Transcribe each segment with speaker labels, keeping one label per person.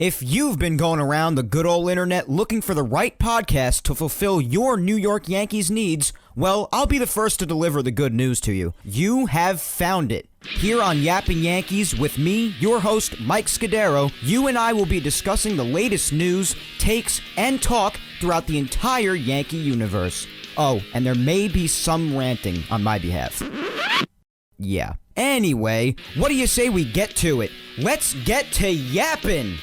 Speaker 1: If you've been going around the good old internet looking for the right podcast to fulfill your New York Yankees needs, well, I'll be the first to deliver the good news to you. You have found it. Here on Yapping Yankees with me, your host, Mike Scudiero, you and I will be discussing the latest news, takes, and talk throughout the entire Yankee universe. Oh, and there may be some ranting on my behalf. Yeah. Anyway, what do you say we get to it? Let's get to yapping!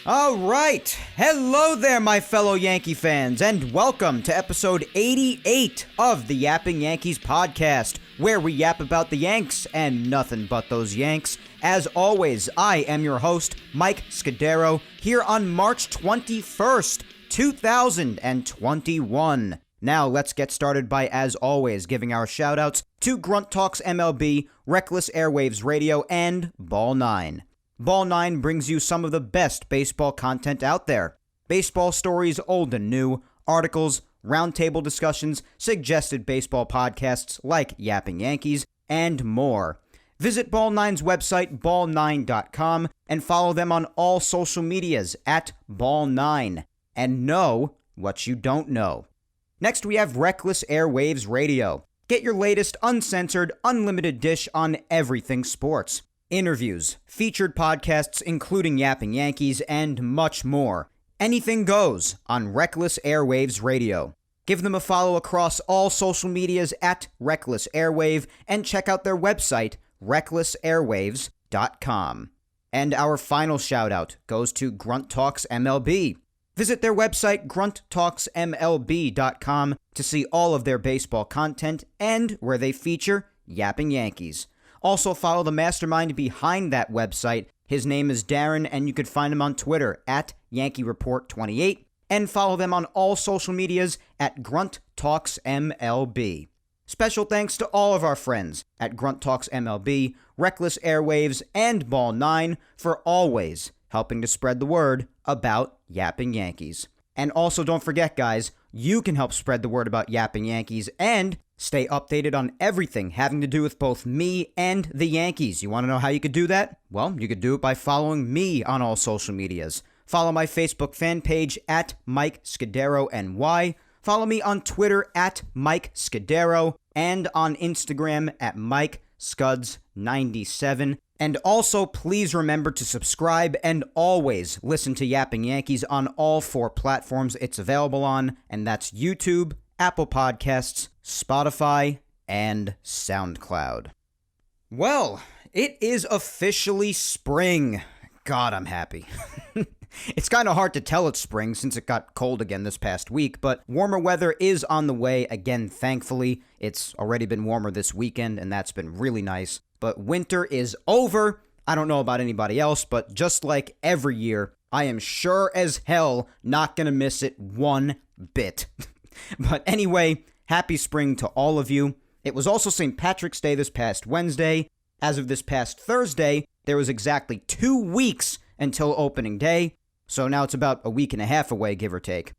Speaker 1: All right. Hello there, my fellow Yankee fans, and welcome to episode 88 of the Yapping Yankees podcast, where we yap about the Yanks and nothing but those Yanks. As always, I am your host, Mike Scudiero, here on March 21st, 2021. Now, let's get started by, as always, giving our shout-outs to Grunt Talks MLB, Reckless Airwaves Radio, and Ball 9. Ball 9 brings you some of the best baseball content out there. Baseball stories old and new, articles, roundtable discussions, suggested baseball podcasts like Yapping Yankees, and more. Visit Ball 9's website, ball9.com, and follow them on all social medias at Ball9. And know what you don't know. Next, we have Reckless Airwaves Radio. Get your latest uncensored, unlimited dish on everything sports. Interviews, featured podcasts including Yapping Yankees, and much more. Anything goes on Reckless Airwaves Radio. Give them a follow across all social medias at Reckless Airwave and check out their website, recklessairwaves.com. And our final shout out goes to Grunt Talks MLB. Visit their website, grunttalksmlb.com, to see all of their baseball content and where they feature Yapping Yankees. Also follow the mastermind behind that website. His name is Darren, and you can find him on Twitter at YankeeReport28, and follow them on all social medias at Grunt Talks MLB. Special thanks to all of our friends at Grunt Talks MLB, Reckless Airwaves, and Ball 9 for always helping to spread the word about Yapping Yankees. And also don't forget, guys, you can help spread the word about Yapping Yankees and stay updated on everything having to do with both me and the Yankees. You want to know how you could do that? Well, you could do it by following me on all social medias. Follow my Facebook fan page at Mike Scudiero NY. Follow me on Twitter at Mike Scudiero and on Instagram at Mike Scuds97. And also, please remember to subscribe and always listen to Yapping Yankees on all 4 platforms it's available on, and that's YouTube, Apple Podcasts, Spotify, and SoundCloud. Well, it is officially spring. God, I'm happy. It's kind of hard to tell it's spring since it got cold again this past week, but warmer weather is on the way again, thankfully. It's already been warmer this weekend, and that's been really nice. But winter is over. I don't know about anybody else, but just like every year, I am sure as hell not going to miss it one bit. But anyway, happy spring to all of you. It was also St. Patrick's Day this past Wednesday. As of this past Thursday, there was exactly 2 weeks until opening day. So now it's about a week and a half away, give or take.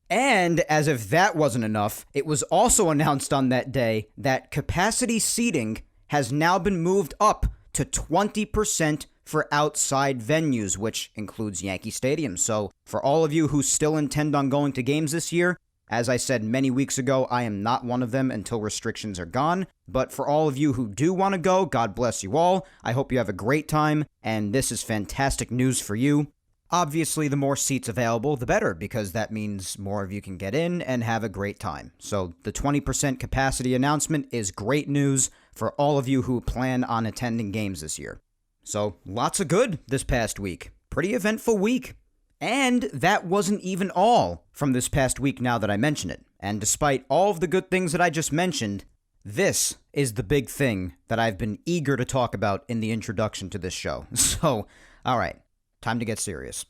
Speaker 1: And as if that wasn't enough, it was also announced on that day that capacity seating has now been moved up to 20% for outside venues, which includes Yankee Stadium. So for all of you who still intend on going to games this year, as I said many weeks ago, I am not one of them until restrictions are gone. But for all of you who do want to go, God bless you all. I hope you have a great time, and this is fantastic news for you. Obviously, the more seats available, the better, because that means more of you can get in and have a great time. So the 20% capacity announcement is great news for all of you who plan on attending games this year. So lots of good this past week. Pretty eventful week. And that wasn't even all from this past week now that I mention it. And despite all of the good things that I just mentioned, this is the big thing that I've been eager to talk about in the introduction to this show. So, all right. Time to get serious.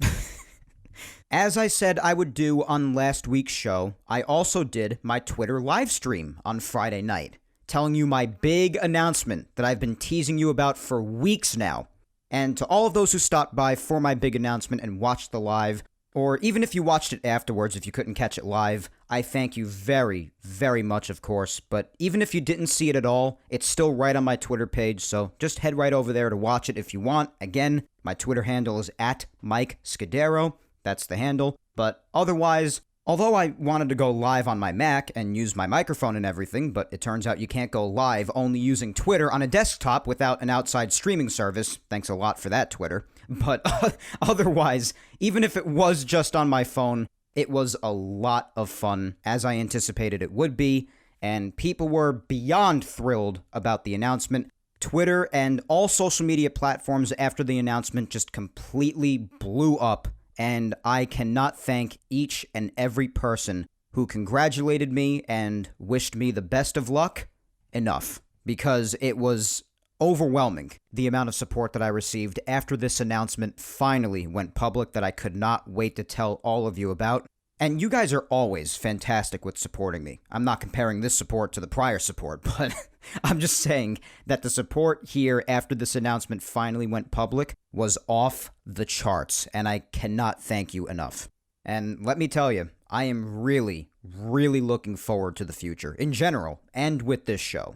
Speaker 1: As I said I would do on last week's show, I also did my Twitter live stream on Friday night, telling you my big announcement that I've been teasing you about for weeks now. And to all of those who stopped by for my big announcement and watched the live, or even if you watched it afterwards if you couldn't catch it live, I thank you very, very much, of course, but even if you didn't see it at all, it's still right on my Twitter page, so just head right over there to watch it if you want. Again, my Twitter handle is at Mike Scudiero. That's the handle. But otherwise, although I wanted to go live on my Mac and use my microphone and everything, but it turns out you can't go live only using Twitter on a desktop without an outside streaming service. Thanks a lot for that, Twitter. But otherwise, even if it was just on my phone, it was a lot of fun, as I anticipated it would be, and people were beyond thrilled about the announcement. Twitter and all social media platforms after the announcement just completely blew up, and I cannot thank each and every person who congratulated me and wished me the best of luck enough, because it was overwhelming, the amount of support that I received after this announcement finally went public that I could not wait to tell all of you about. And you guys are always fantastic with supporting me. I'm not comparing this support to the prior support, but I'm just saying that the support here after this announcement finally went public was off the charts, and I cannot thank you enough. And let me tell you, I am really, really looking forward to the future, in general, and with this show.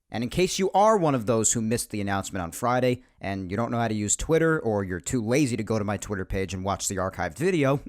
Speaker 1: And in case you are one of those who missed the announcement on Friday, and you don't know how to use Twitter, or you're too lazy to go to my Twitter page and watch the archived video,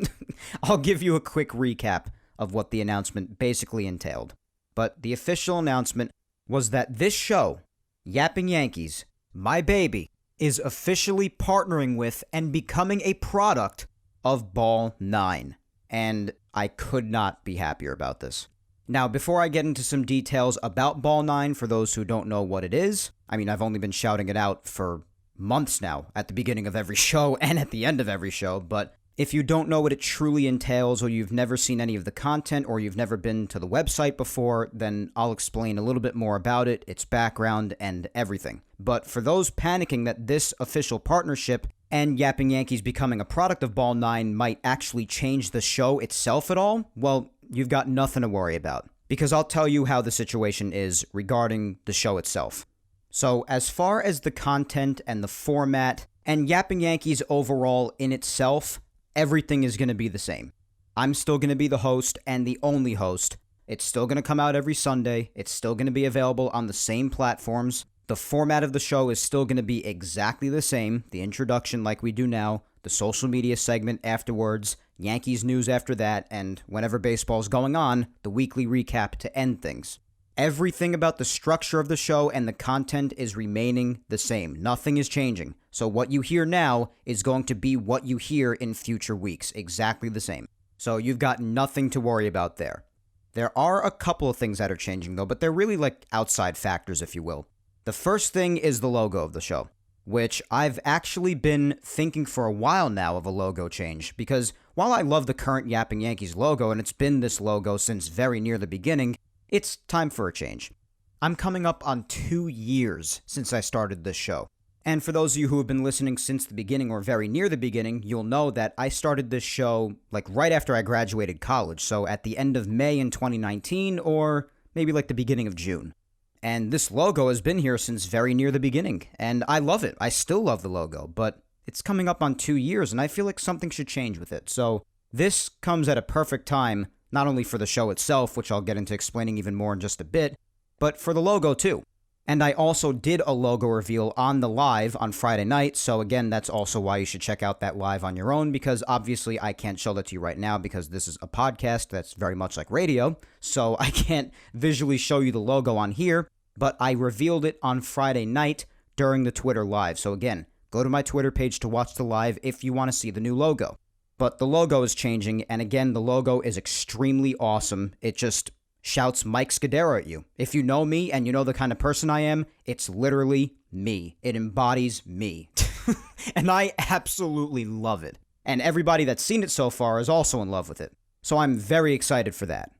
Speaker 1: I'll give you a quick recap of what the announcement basically entailed. But the official announcement was that this show, Yapping Yankees, my baby, is officially partnering with and becoming a product of Ball 9. And I could not be happier about this. Now, before I get into some details about Ball 9, for those who don't know what it is, I mean, I've only been shouting it out for months now, at the beginning of every show and at the end of every show, but if you don't know what it truly entails, or you've never seen any of the content, or you've never been to the website before, then I'll explain a little bit more about it, its background, and everything. But for those panicking that this official partnership and Yapping Yankees becoming a product of Ball 9 might actually change the show itself at all, well, you've got nothing to worry about, because I'll tell you how the situation is regarding the show itself. So, as far as the content and the format, and Yapping Yankees overall in itself, everything is going to be the same. I'm still going to be the host and the only host. It's still going to come out every Sunday. It's still going to be available on the same platforms. The format of the show is still going to be exactly the same. The introduction like we do now, the social media segment afterwards, Yankees news after that, and whenever baseball's going on, the weekly recap to end things. Everything about the structure of the show and the content is remaining the same. Nothing is changing. So what you hear now is going to be what you hear in future weeks. Exactly the same. So you've got nothing to worry about there. There are a couple of things that are changing, though, but they're really like outside factors, if you will. The first thing is the logo of the show, which I've actually been thinking for a while now of a logo change, because while I love the current Yapping Yankees logo, and it's been this logo since very near the beginning, it's time for a change. I'm coming up on 2 years since I started this show. And for those of you who have been listening since the beginning or very near the beginning, you'll know that I started this show like right after I graduated college, so at the end of May in 2019 or maybe like the beginning of June. And this logo has been here since very near the beginning, and I love it. I still love the logo, but it's coming up on 2 years, and I feel like something should change with it. So this comes at a perfect time, not only for the show itself, which I'll get into explaining even more in just a bit, but for the logo too. And I also did a logo reveal on the live on Friday night, so again, that's also why you should check out that live on your own, because obviously I can't show that to you right now because this is a podcast that's very much like radio, so I can't visually show you the logo on here, but I revealed it on Friday night during the Twitter live. So again, go to my Twitter page to watch the live if you want to see the new logo. But the logo is changing, and again, the logo is extremely awesome. It just shouts Mike Scudiero at you. If you know me and you know the kind of person I am, it's literally me. It embodies me. And I absolutely love it. And everybody that's seen it so far is also in love with it. So I'm very excited for that.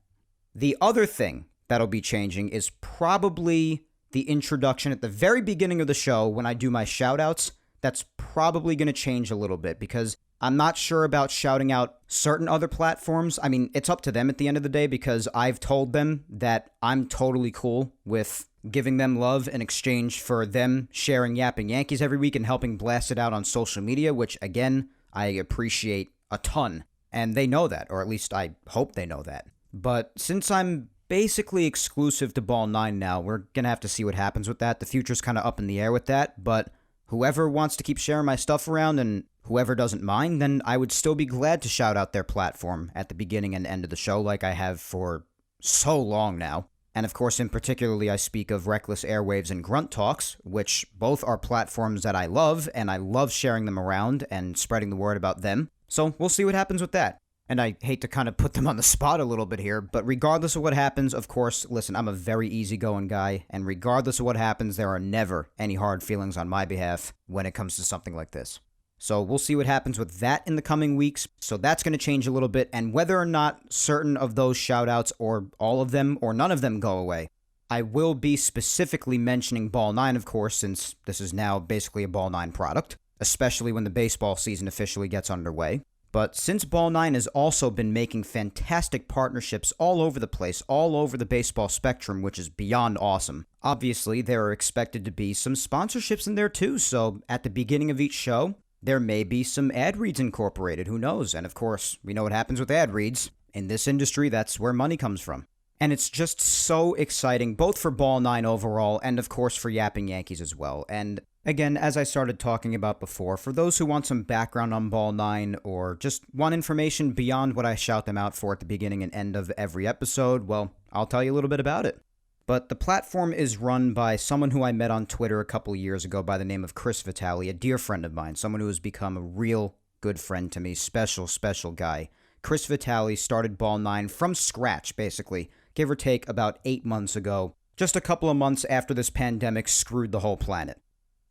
Speaker 1: The other thing that'll be changing is probably the introduction at the very beginning of the show when I do my shout-outs. That's probably going to change a little bit because I'm not sure about shouting out certain other platforms. I mean, it's up to them at the end of the day because I've told them that I'm totally cool with giving them love in exchange for them sharing Yapping Yankees every week and helping blast it out on social media, which, again, I appreciate a ton. And they know that, or at least I hope they know that. But since I'm basically exclusive to Ball 9 now, we're going to have to see what happens with that. The future's kind of up in the air with that, but whoever wants to keep sharing my stuff around and whoever doesn't mind, then I would still be glad to shout out their platform at the beginning and end of the show like I have for so long now. And of course, in particularly, I speak of Reckless Airwaves and Grunt Talks, which both are platforms that I love, and I love sharing them around and spreading the word about them. So we'll see what happens with that. And I hate to kind of put them on the spot a little bit here, but regardless of what happens, of course, listen, I'm a very easygoing guy, and regardless of what happens, there are never any hard feelings on my behalf when it comes to something like this. So we'll see what happens with that in the coming weeks. So that's going to change a little bit, and whether or not certain of those shoutouts or all of them or none of them go away, I will be specifically mentioning Ball 9, of course, since this is now basically a Ball 9 product, especially when the baseball season officially gets underway. But since Ball 9 has also been making fantastic partnerships all over the place, all over the baseball spectrum, which is beyond awesome, obviously there are expected to be some sponsorships in there too, so at the beginning of each show, there may be some ad reads incorporated, who knows? And of course, we know what happens with ad reads. In this industry, that's where money comes from. And it's just so exciting, both for Ball 9 overall, and of course for Yapping Yankees as well. And again, as I started talking about before, for those who want some background on Ball 9, or just want information beyond what I shout them out for at the beginning and end of every episode, well, I'll tell you a little bit about it. But the platform is run by someone who I met on Twitter a couple years ago by the name of Chris Vitale, a dear friend of mine, someone who has become a real good friend to me, special guy. Chris Vitale started Ball 9 from scratch, basically, give or take about 8 months ago, just a couple of months after this pandemic screwed the whole planet.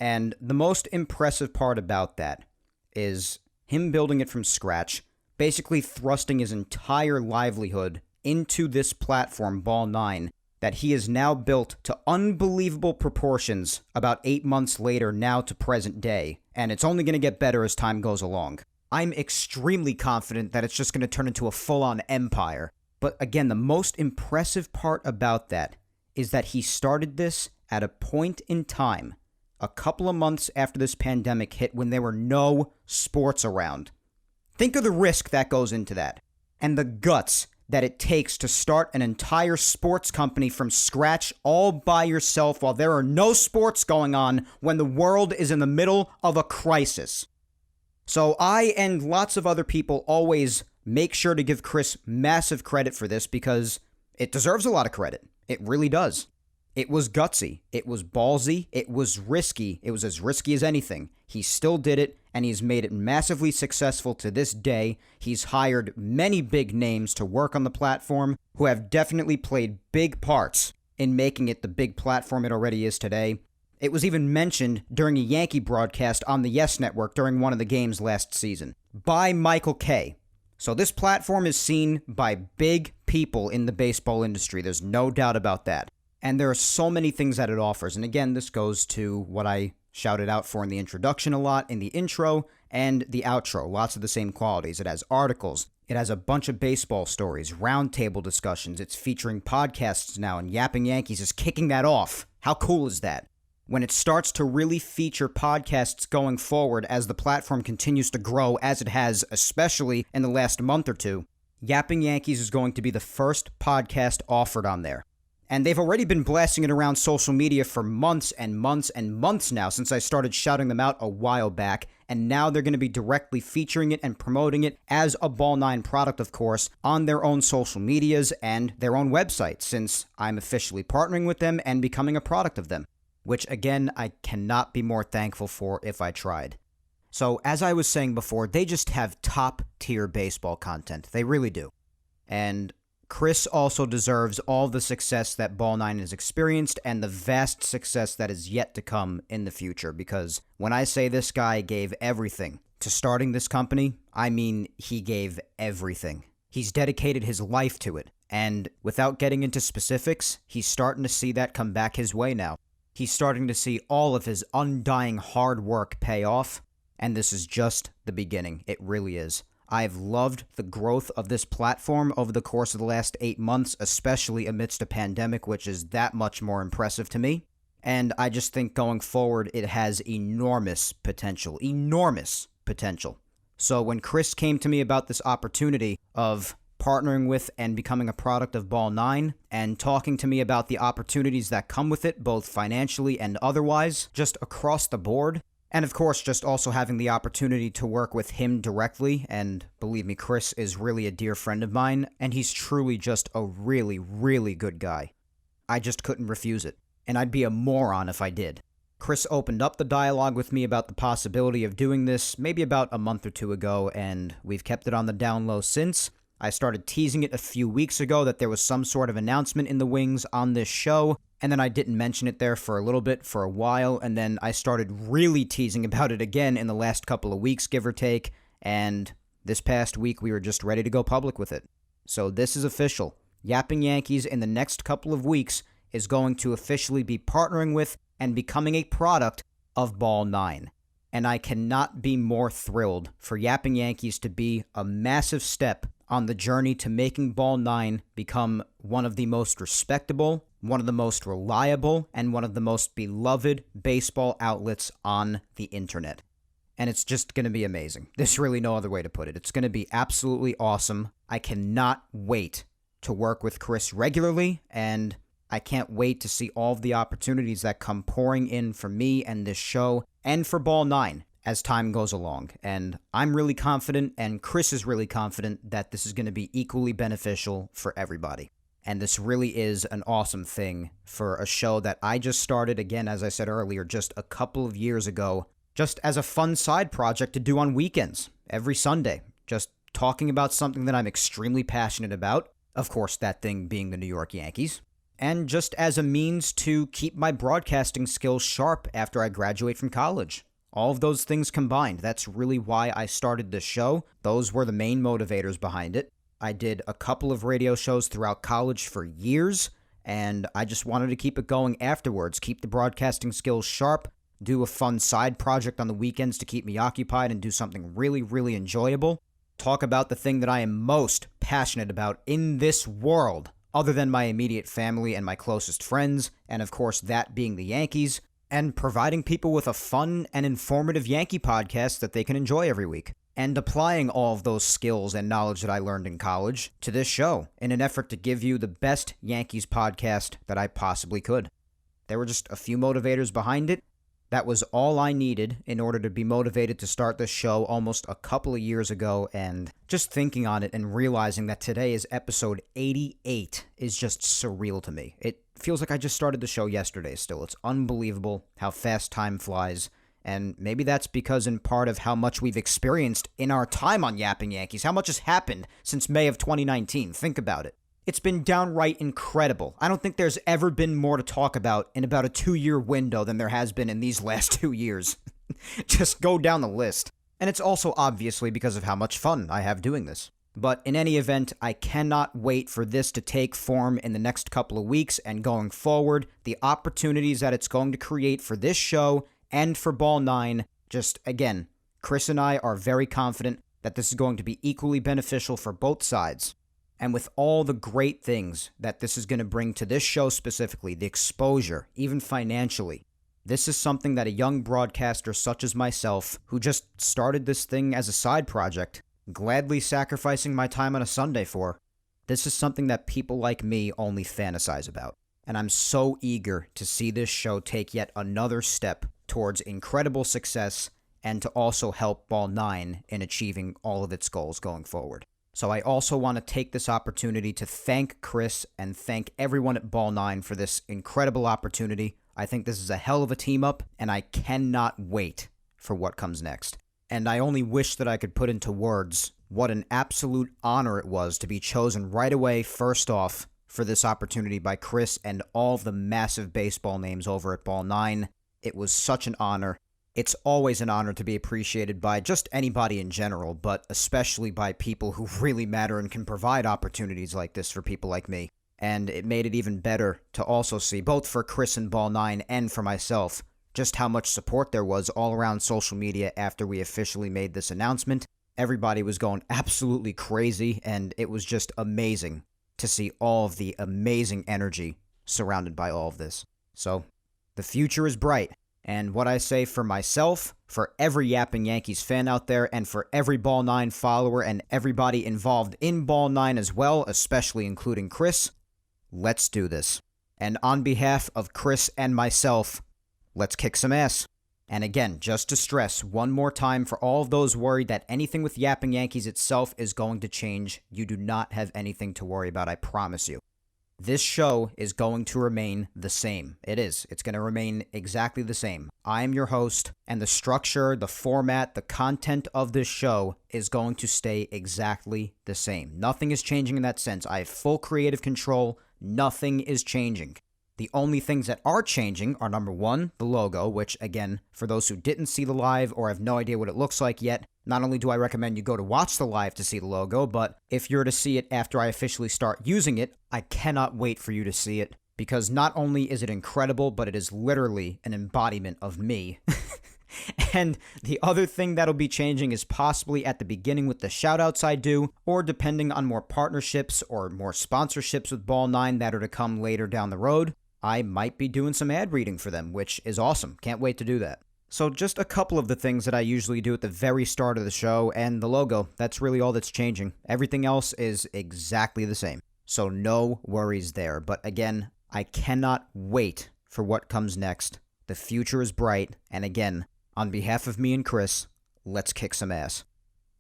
Speaker 1: And the most impressive part about that is him building it from scratch, basically thrusting his entire livelihood into this platform, Ball 9, that he has now built to unbelievable proportions about 8 months later now to present day, and it's only going to get better as time goes along. I'm extremely confident that it's just going to turn into a full-on empire. But again, the most impressive part about that is that he started this at a point in time, a couple of months after this pandemic hit, when there were no sports around. Think of the risk that goes into that, and the guts that it takes to start an entire sports company from scratch all by yourself while there are no sports going on when the world is in the middle of a crisis. So I and lots of other people always make sure to give Chris massive credit for this because it deserves a lot of credit. It really does. It was gutsy. It was ballsy. It was risky. It was as risky as anything. He still did it, and he's made it massively successful to this day. He's hired many big names to work on the platform who have definitely played big parts in making it the big platform it already is today. It was even mentioned during a Yankee broadcast on the Yes Network during one of the games last season by Michael Kay. So this platform is seen by big people in the baseball industry. There's no doubt about that. And there are so many things that it offers. And again, this goes to what I shouted out for in the introduction a lot, in the intro and the outro. Lots of the same qualities. It has articles. It has a bunch of baseball stories, roundtable discussions. It's featuring podcasts now, and Yapping Yankees is kicking that off. How cool is that? When it starts to really feature podcasts going forward as the platform continues to grow, as it has, especially in the last month or two, Yapping Yankees is going to be the first podcast offered on there. And they've already been blasting it around social media for months and months and months now since I started shouting them out a while back. And now they're going to be directly featuring it and promoting it as a Ball 9 product, of course, on their own social medias and their own website, since I'm officially partnering with them and becoming a product of them. Which, again, I cannot be more thankful for if I tried. So, as I was saying before, they just have top-tier baseball content. They really do. And Chris also deserves all the success that Ball 9 has experienced and the vast success that is yet to come in the future, because when I say this guy gave everything to starting this company, I mean he gave everything. He's dedicated his life to it, and without getting into specifics, he's starting to see that come back his way now. He's starting to see all of his undying hard work pay off, and this is just the beginning. It really is. I've loved the growth of this platform over the course of the last 8 months, especially amidst a pandemic, which is that much more impressive to me. And I just think going forward, it has enormous potential. Enormous potential. So when Chris came to me about this opportunity of partnering with and becoming a product of Ball 9, and talking to me about the opportunities that come with it, both financially and otherwise, just across the board. And of course, just also having the opportunity to work with him directly, and believe me, Chris is really a dear friend of mine, and he's truly just a really, really good guy. I just couldn't refuse it, and I'd be a moron if I did. Chris opened up the dialogue with me about the possibility of doing this maybe about a month or two ago, and we've kept it on the down low since. I started teasing it a few weeks ago that there was some sort of announcement in the wings on this show, and then I didn't mention it there for a little bit, for a while, and then I started really teasing about it again in the last couple of weeks, give or take, and this past week we were just ready to go public with it. So this is official. Yapping Yankees in the next couple of weeks is going to officially be partnering with and becoming a product of Ball 9. And I cannot be more thrilled for Yapping Yankees to be a massive step on the journey to making Ball 9 become one of the most respectable, one of the most reliable, and one of the most beloved baseball outlets on the internet. And it's just going to be amazing. There's really no other way to put it. It's going to be absolutely awesome. I cannot wait to work with Chris regularly, and I can't wait to see all of the opportunities that come pouring in for me and this show, and for Ball 9 as time goes along. And I'm really confident, and Chris is really confident, that this is going to be equally beneficial for everybody. And this really is an awesome thing for a show that I just started, again, as I said earlier, just a couple of years ago, just as a fun side project to do on weekends, every Sunday, just talking about something that I'm extremely passionate about, of course, that thing being the New York Yankees, and just as a means to keep my broadcasting skills sharp after I graduate from college. All of those things combined, that's really why I started this show. Those were the main motivators behind it. I did a couple of radio shows throughout college for years, and I just wanted to keep it going afterwards, keep the broadcasting skills sharp, do a fun side project on the weekends to keep me occupied, and do something really, really enjoyable. Talk about the thing that I am most passionate about in this world, other than my immediate family and my closest friends, and of course that being the Yankees, and providing people with a fun and informative Yankee podcast that they can enjoy every week, and applying all of those skills and knowledge that I learned in college to this show in an effort to give you the best Yankees podcast that I possibly could. There were just a few motivators behind it. That was all I needed in order to be motivated to start this show almost a couple of years ago, and just thinking on it and realizing that today is episode 88 is just surreal to me. It feels like I just started the show yesterday still. It's unbelievable how fast time flies, and maybe that's because in part of how much we've experienced in our time on Yapping Yankees, how much has happened since May of 2019. Think about it. It's been downright incredible. I don't think there's ever been more to talk about in about a 2-year window than there has been in these last 2 years. Just go down the list. And it's also obviously because of how much fun I have doing this. But in any event, I cannot wait for this to take form in the next couple of weeks and going forward. The opportunities that it's going to create for this show and for Ball 9, just again, Chris and I are very confident that this is going to be equally beneficial for both sides. And with all the great things that this is going to bring to this show specifically, the exposure, even financially, this is something that a young broadcaster such as myself, who just started this thing as a side project, gladly sacrificing my time on a Sunday for, this is something that people like me only fantasize about. And I'm so eager to see this show take yet another step towards incredible success and to also help Ball 9 in achieving all of its goals going forward. So I also want to take this opportunity to thank Chris and thank everyone at Ball 9 for this incredible opportunity. I think this is a hell of a team up, and I cannot wait for what comes next. And I only wish that I could put into words what an absolute honor it was to be chosen right away, first off, for this opportunity by Chris and all the massive baseball names over at Ball 9. It was such an honor. It's always an honor to be appreciated by just anybody in general, but especially by people who really matter and can provide opportunities like this for people like me. And it made it even better to also see, both for Chris and Ball 9 and for myself, just how much support there was all around social media after we officially made this announcement. Everybody was going absolutely crazy, and it was just amazing to see all of the amazing energy surrounded by all of this. So, the future is bright. And what I say for myself, for every Yapping Yankees fan out there, and for every Ball 9 follower and everybody involved in Ball 9 as well, especially including Chris, let's do this. And on behalf of Chris and myself, let's kick some ass. And again, just to stress one more time for all of those worried that anything with Yapping Yankees itself is going to change, you do not have anything to worry about, I promise you. This show is going to remain the same. It is. It's going to remain exactly the same. I am your host, and the structure, the format, the content of this show is going to stay exactly the same. Nothing is changing in that sense. I have full creative control. Nothing is changing. The only things that are changing are, number one, the logo, which, again, for those who didn't see the live or have no idea what it looks like yet, not only do I recommend you go to watch the live to see the logo, but if you're to see it after I officially start using it, I cannot wait for you to see it, because not only is it incredible, but it is literally an embodiment of me. And the other thing that'll be changing is possibly at the beginning with the shoutouts I do, or depending on more partnerships or more sponsorships with Ball 9 that are to come later down the road, I might be doing some ad reading for them, which is awesome. Can't wait to do that. So just a couple of the things that I usually do at the very start of the show, and the logo, that's really all that's changing. Everything else is exactly the same. So no worries there. But again, I cannot wait for what comes next. The future is bright, and again, on behalf of me and Chris, let's kick some ass.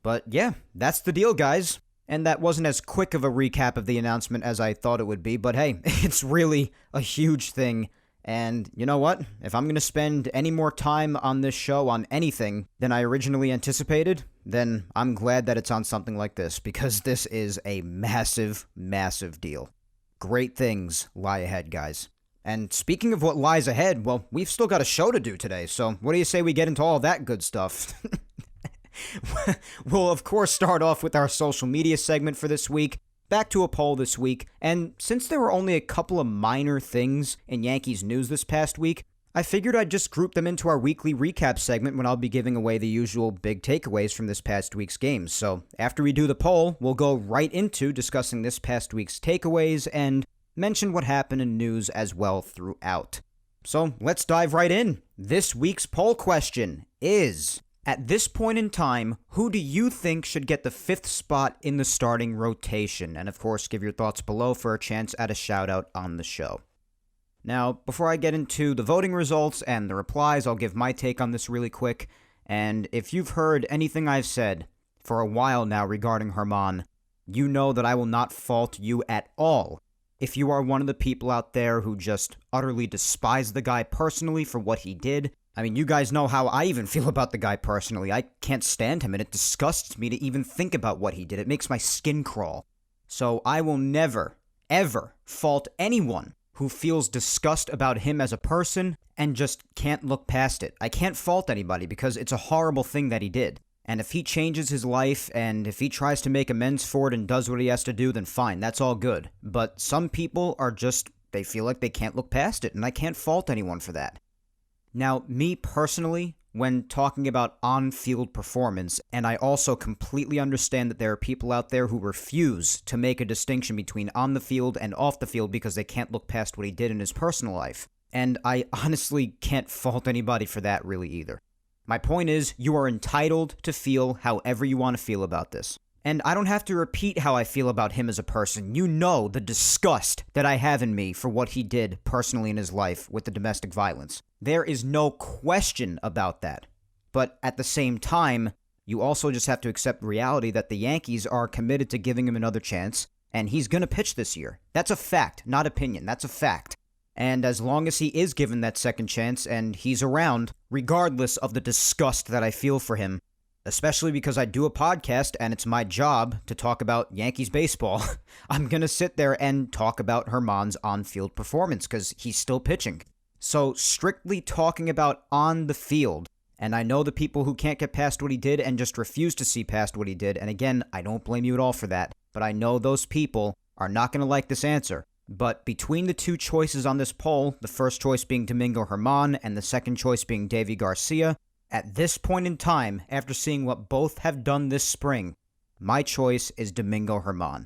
Speaker 1: But yeah, that's the deal, guys. And that wasn't as quick of a recap of the announcement as I thought it would be, but hey, it's really a huge thing. And you know what? If I'm going to spend any more time on this show on anything than I originally anticipated, then I'm glad that it's on something like this, because this is a massive, massive deal. Great things lie ahead, guys. And speaking of what lies ahead, well, we've still got a show to do today, so what do you say we get into all that good stuff? We'll, of course, start off with our social media segment for this week. Back to a poll this week, and since there were only a couple of minor things in Yankees news this past week, I figured I'd just group them into our weekly recap segment when I'll be giving away the usual big takeaways from this past week's games. So after we do the poll, we'll go right into discussing this past week's takeaways and mention what happened in news as well throughout. So let's dive right in. This week's poll question is, at this point in time, who do you think should get the 5th spot in the starting rotation? And of course, give your thoughts below for a chance at a shout out on the show. Now, before I get into the voting results and the replies, I'll give my take on this really quick. And if you've heard anything I've said for a while now regarding Germán, you know that I will not fault you at all if you are one of the people out there who just utterly despise the guy personally for what he did. I mean, you guys know how I even feel about the guy personally. I can't stand him, and it disgusts me to even think about what he did. It makes my skin crawl. So I will never, ever fault anyone who feels disgust about him as a person and just can't look past it. I can't fault anybody because it's a horrible thing that he did. And if he changes his life and if he tries to make amends for it and does what he has to do, then fine, that's all good. But some people are just, they feel like they can't look past it, and I can't fault anyone for that. Now, me personally, when talking about on-field performance, and I also completely understand that there are people out there who refuse to make a distinction between on the field and off the field because they can't look past what he did in his personal life. And I honestly can't fault anybody for that really either. My point is, you are entitled to feel however you want to feel about this. And I don't have to repeat how I feel about him as a person. You know the disgust that I have in me for what he did personally in his life with the domestic violence. There is no question about that. But at the same time, you also just have to accept reality that the Yankees are committed to giving him another chance, and he's going to pitch this year. That's a fact, not opinion. That's a fact. And as long as he is given that second chance and he's around, regardless of the disgust that I feel for him, especially because I do a podcast and it's my job to talk about Yankees baseball, I'm going to sit there and talk about Germán's on-field performance because he's still pitching. So strictly talking about on the field, and I know the people who can't get past what he did and just refuse to see past what he did, and again, I don't blame you at all for that, but I know those people are not going to like this answer. But between the two choices on this poll, the first choice being Domingo Germán and the second choice being Davey Garcia, at this point in time, after seeing what both have done this spring, my choice is Domingo Germán.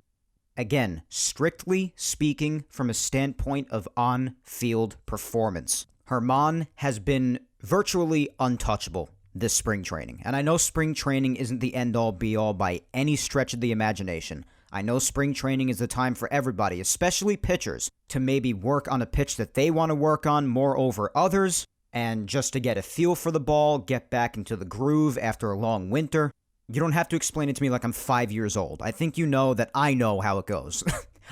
Speaker 1: Again, strictly speaking from a standpoint of on-field performance, Germán has been virtually untouchable this spring training. And I know spring training isn't the end-all be-all by any stretch of the imagination. I know spring training is the time for everybody, especially pitchers, to maybe work on a pitch that they want to work on more over others, and just to get a feel for the ball, get back into the groove after a long winter. You don't have to explain it to me like I'm 5 years old. I think you know that I know how it goes.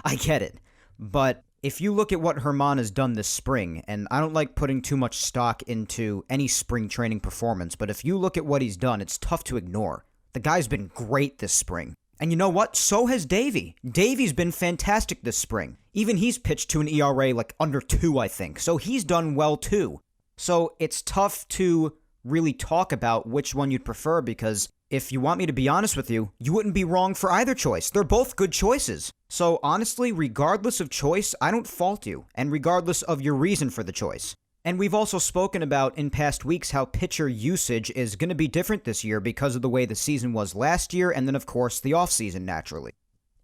Speaker 1: I get it. But if you look at what Germán has done this spring, and I don't like putting too much stock into any spring training performance, but if you look at what he's done, it's tough to ignore. The guy's been great this spring. And you know what? So has Davey. Davey's been fantastic this spring. Even he's pitched to an ERA like under 2, I think. So he's done well too. So it's tough to really talk about which one you'd prefer, because if you want me to be honest with you, you wouldn't be wrong for either choice. They're both good choices. So honestly, regardless of choice, I don't fault you, and regardless of your reason for the choice. And we've also spoken about in past weeks how pitcher usage is going to be different this year because of the way the season was last year, and then of course the offseason naturally.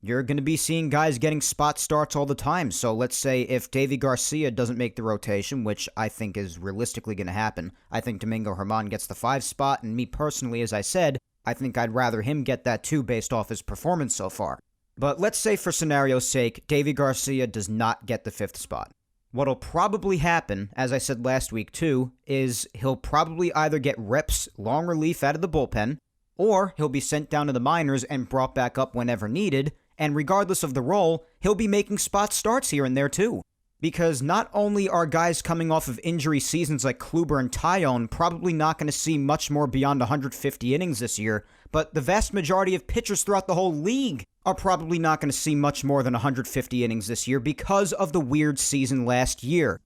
Speaker 1: You're going to be seeing guys getting spot starts all the time, so let's say if Davey Garcia doesn't make the rotation, which I think is realistically going to happen, I think Domingo Germán gets the 5 spot, and me personally, as I said, I think I'd rather him get that too based off his performance so far. But let's say for scenario's sake, Davey Garcia does not get the 5th spot. What'll probably happen, as I said last week too, is he'll probably either get reps long relief out of the bullpen, or he'll be sent down to the minors and brought back up whenever needed, and regardless of the role, he'll be making spot starts here and there too. Because not only are guys coming off of injury seasons like Kluber and Tyone probably not going to see much more beyond 150 innings this year, but the vast majority of pitchers throughout the whole league are probably not going to see much more than 150 innings this year because of the weird season last year.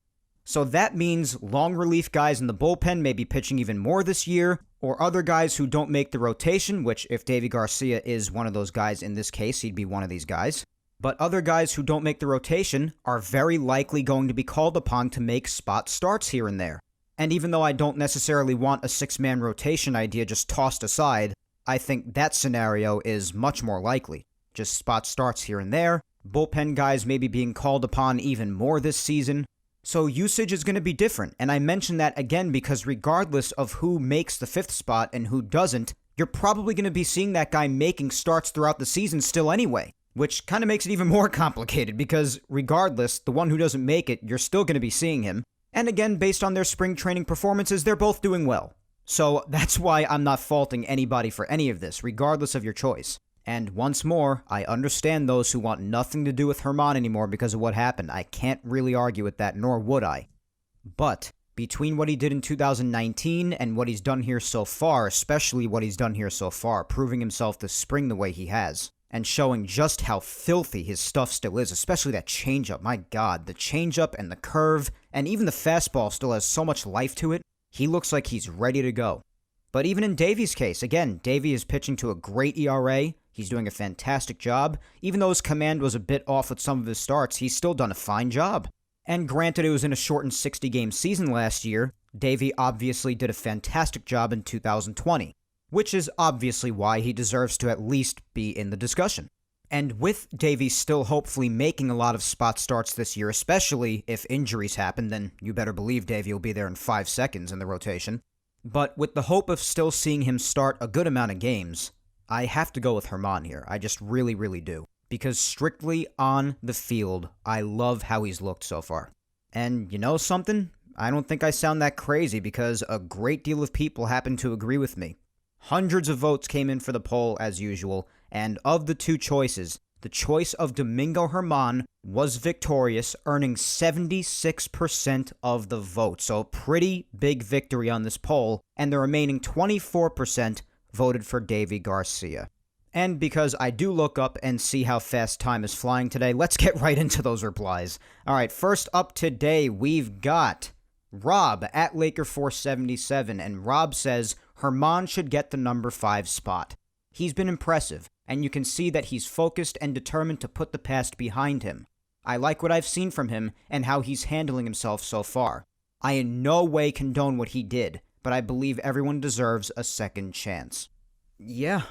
Speaker 1: So that means long relief guys in the bullpen may be pitching even more this year, or other guys who don't make the rotation, which if Davey Garcia is one of those guys in this case, he'd be one of these guys. But other guys who don't make the rotation are very likely going to be called upon to make spot starts here and there. And even though I don't necessarily want a 6-man rotation idea just tossed aside, I think that scenario is much more likely. Just spot starts here and there, bullpen guys maybe being called upon even more this season. So usage is going to be different, and I mention that again because regardless of who makes the 5th spot and who doesn't, you're probably going to be seeing that guy making starts throughout the season still anyway. Which kind of makes it even more complicated because regardless, the one who doesn't make it, you're still going to be seeing him. And again, based on their spring training performances, they're both doing well. So that's why I'm not faulting anybody for any of this, regardless of your choice. And once more, I understand those who want nothing to do with Germán anymore because of what happened. I can't really argue with that, nor would I. But between what he did in 2019 and what he's done here so far, especially what he's done here so far, proving himself this spring the way he has, and showing just how filthy his stuff still is, especially that changeup. My God, the changeup and the curve, and even the fastball still has so much life to it. He looks like he's ready to go. But even in Davey's case, again, Davey is pitching to a great ERA. He's doing a fantastic job. Even though his command was a bit off with some of his starts, he's still done a fine job. And granted, it was in a shortened 60-game season last year, Davey obviously did a fantastic job in 2020. Which is obviously why he deserves to at least be in the discussion. And with Davey still hopefully making a lot of spot starts this year, especially if injuries happen, then you better believe Davey will be there in 5 seconds in the rotation. But with the hope of still seeing him start a good amount of games, I have to go with Germán here. I just really, really do. Because strictly on the field, I love how he's looked so far. And you know something? I don't think I sound that crazy because a great deal of people happen to agree with me. Hundreds of votes came in for the poll as usual, and of the 2 choices, the choice of Domingo Germán was victorious, earning 76% of the vote. So pretty big victory on this poll, and the remaining 24% voted for Davey Garcia. And because I do look up and see how fast time is flying today, let's get right into those replies. Alright, first up today, we've got Rob at Laker477, and Rob says Germán should get the number 5 spot. He's been impressive, and you can see that he's focused and determined to put the past behind him. I like what I've seen from him and how he's handling himself so far. I in no way condone what he did, but I believe everyone deserves a second chance. Yeah,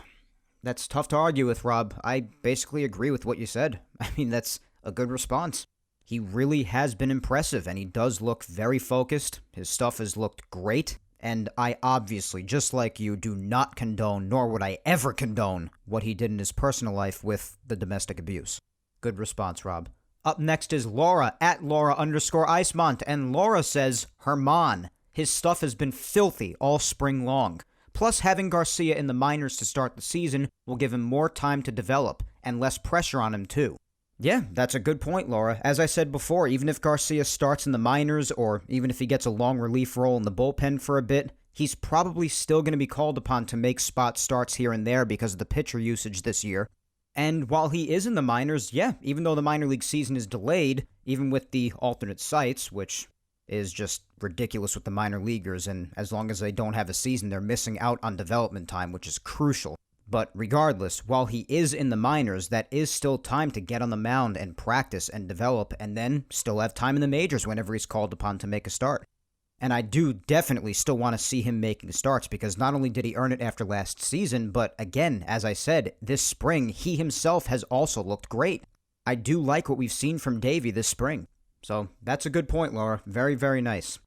Speaker 1: that's tough to argue with, Rob. I basically agree with what you said. I mean, that's a good response. He really has been impressive, and he does look very focused. His stuff has looked great, and I obviously, just like you, do not condone, nor would I ever condone, what he did in his personal life with the domestic abuse. Good response, Rob. Up next is Laura, at Laura_Icemont, and Laura says, Herman. His stuff has been filthy all spring long. Plus, having Garcia in the minors to start the season will give him more time to develop, and less pressure on him too. Yeah, that's a good point, Laura. As I said before, even if Garcia starts in the minors, or even if he gets a long relief role in the bullpen for a bit, he's probably still going to be called upon to make spot starts here and there because of the pitcher usage this year. And while he is in the minors, yeah, even though the minor league season is delayed, even with the alternate sites, which is just ridiculous with the minor leaguers, and as long as they don't have a season, they're missing out on development time, which is crucial. But regardless, while he is in the minors, that is still time to get on the mound and practice and develop, and then still have time in the majors whenever he's called upon to make a start. And I do definitely still want to see him making starts, because not only did he earn it after last season, but again, as I said, this spring, he himself has also looked great. I do like what we've seen from Davey this spring. So that's a good point, Laura. Very, very nice.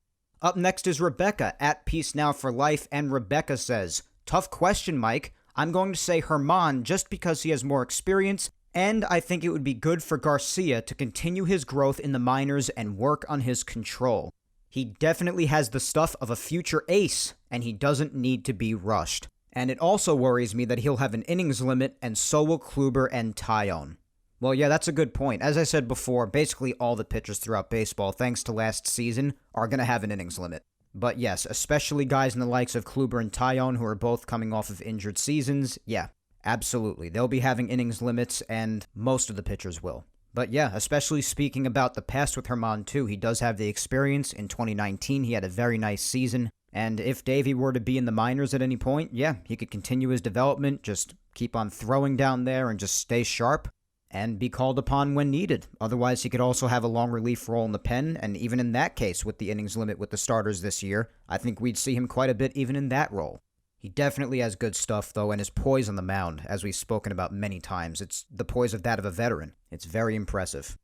Speaker 1: Up next is Rebecca, at Peace Now for Life, and Rebecca says, Tough question, Mike. I'm going to say Herman just because he has more experience, and I think it would be good for Garcia to continue his growth in the minors and work on his control. He definitely has the stuff of a future ace, and he doesn't need to be rushed. And it also worries me that he'll have an innings limit, and so will Kluber and Tyone. Well, yeah, that's a good point. As I said before, basically all the pitchers throughout baseball, thanks to last season, are going to have an innings limit. But yes, especially guys in the likes of Kluber and Tyone, who are both coming off of injured seasons, yeah, absolutely. They'll be having innings limits, and most of the pitchers will. But yeah, especially speaking about the past with Herman too, he does have the experience. In 2019, he had a very nice season. And if Davey were to be in the minors at any point, yeah, he could continue his development, just keep on throwing down there and just stay sharp, and be called upon when needed. Otherwise, he could also have a long relief role in the pen, and even in that case, with the innings limit with the starters this year, I think we'd see him quite a bit even in that role. He definitely has good stuff, though, and his poise on the mound, as we've spoken about many times. It's the poise of that of a veteran. It's very impressive.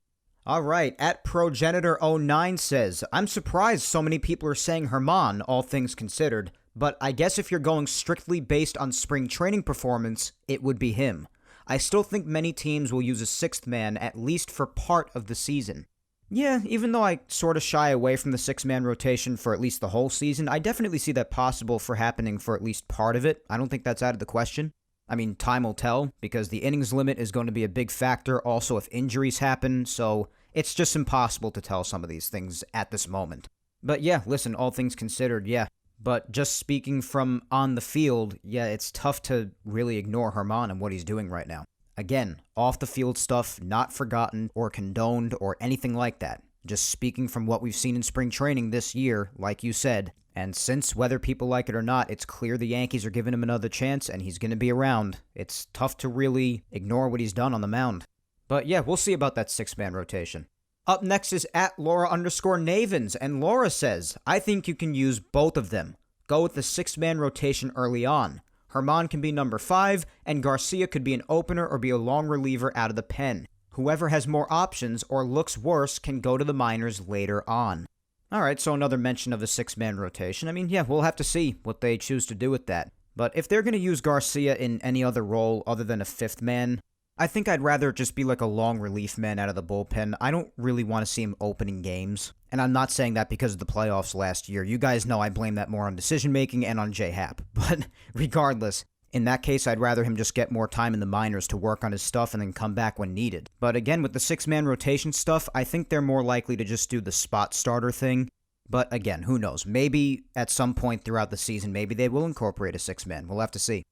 Speaker 1: All right, at Progenitor09 says, I'm surprised so many people are saying Herman, all things considered, but I guess if you're going strictly based on spring training performance, it would be him. I still think many teams will use a sixth man at least for part of the season. Yeah, even though I sort of shy away from the six-man rotation for at least the whole season, I definitely see that possible for happening for at least part of it. I don't think that's out of the question. I mean, time will tell, because the innings limit is going to be a big factor also if injuries happen, so it's just impossible to tell some of these things at this moment. But yeah, listen, all things considered, yeah. But just speaking from on the field, yeah, it's tough to really ignore Herman and what he's doing right now. Again, off-the-field stuff, not forgotten or condoned or anything like that. Just speaking from what we've seen in spring training this year, like you said. And since, whether people like it or not, it's clear the Yankees are giving him another chance and he's going to be around, it's tough to really ignore what he's done on the mound. But yeah, we'll see about that six-man rotation. Up next is at Laura_Navens, and Laura says, I think you can use both of them. Go with the six-man rotation early on. Herman can be number 5, and Garcia could be an opener or be a long reliever out of the pen. Whoever has more options or looks worse can go to the minors later on. Alright, so another mention of the six-man rotation. I mean, yeah, we'll have to see what they choose to do with that. But if they're going to use Garcia in any other role other than a fifth man, I think I'd rather just be like a long relief man out of the bullpen. I don't really want to see him opening games. And I'm not saying that because of the playoffs last year. You guys know I blame that more on decision-making and on J-Happ. But regardless, in that case, I'd rather him just get more time in the minors to work on his stuff and then come back when needed. But again, with the six-man rotation stuff, I think they're more likely to just do the spot starter thing. But again, who knows? Maybe at some point throughout the season, maybe they will incorporate a six-man. We'll have to see.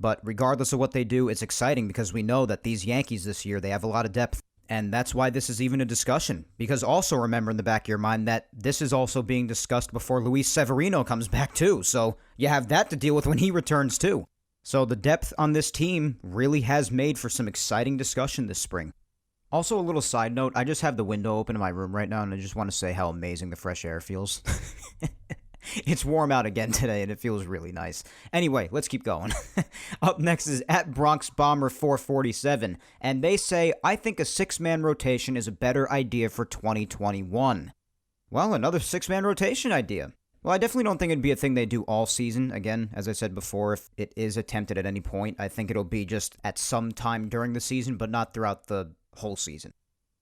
Speaker 1: But regardless of what they do, it's exciting because we know that these Yankees this year, they have a lot of depth. And that's why this is even a discussion. Because also remember in the back of your mind that this is also being discussed before Luis Severino comes back too. So you have that to deal with when he returns too. So the depth on this team really has made for some exciting discussion this spring. Also, a little side note, I just have the window open in my room right now, and I just want to say how amazing the fresh air feels. It's warm out again today, and it feels really nice. Anyway, let's keep going. Up next is at Bronx Bomber 447, and they say, I think a six-man rotation is a better idea for 2021. Well, another six-man rotation idea. Well, I definitely don't think it'd be a thing they do all season. Again, as I said before, if it is attempted at any point, I think it'll be just at some time during the season, but not throughout the whole season.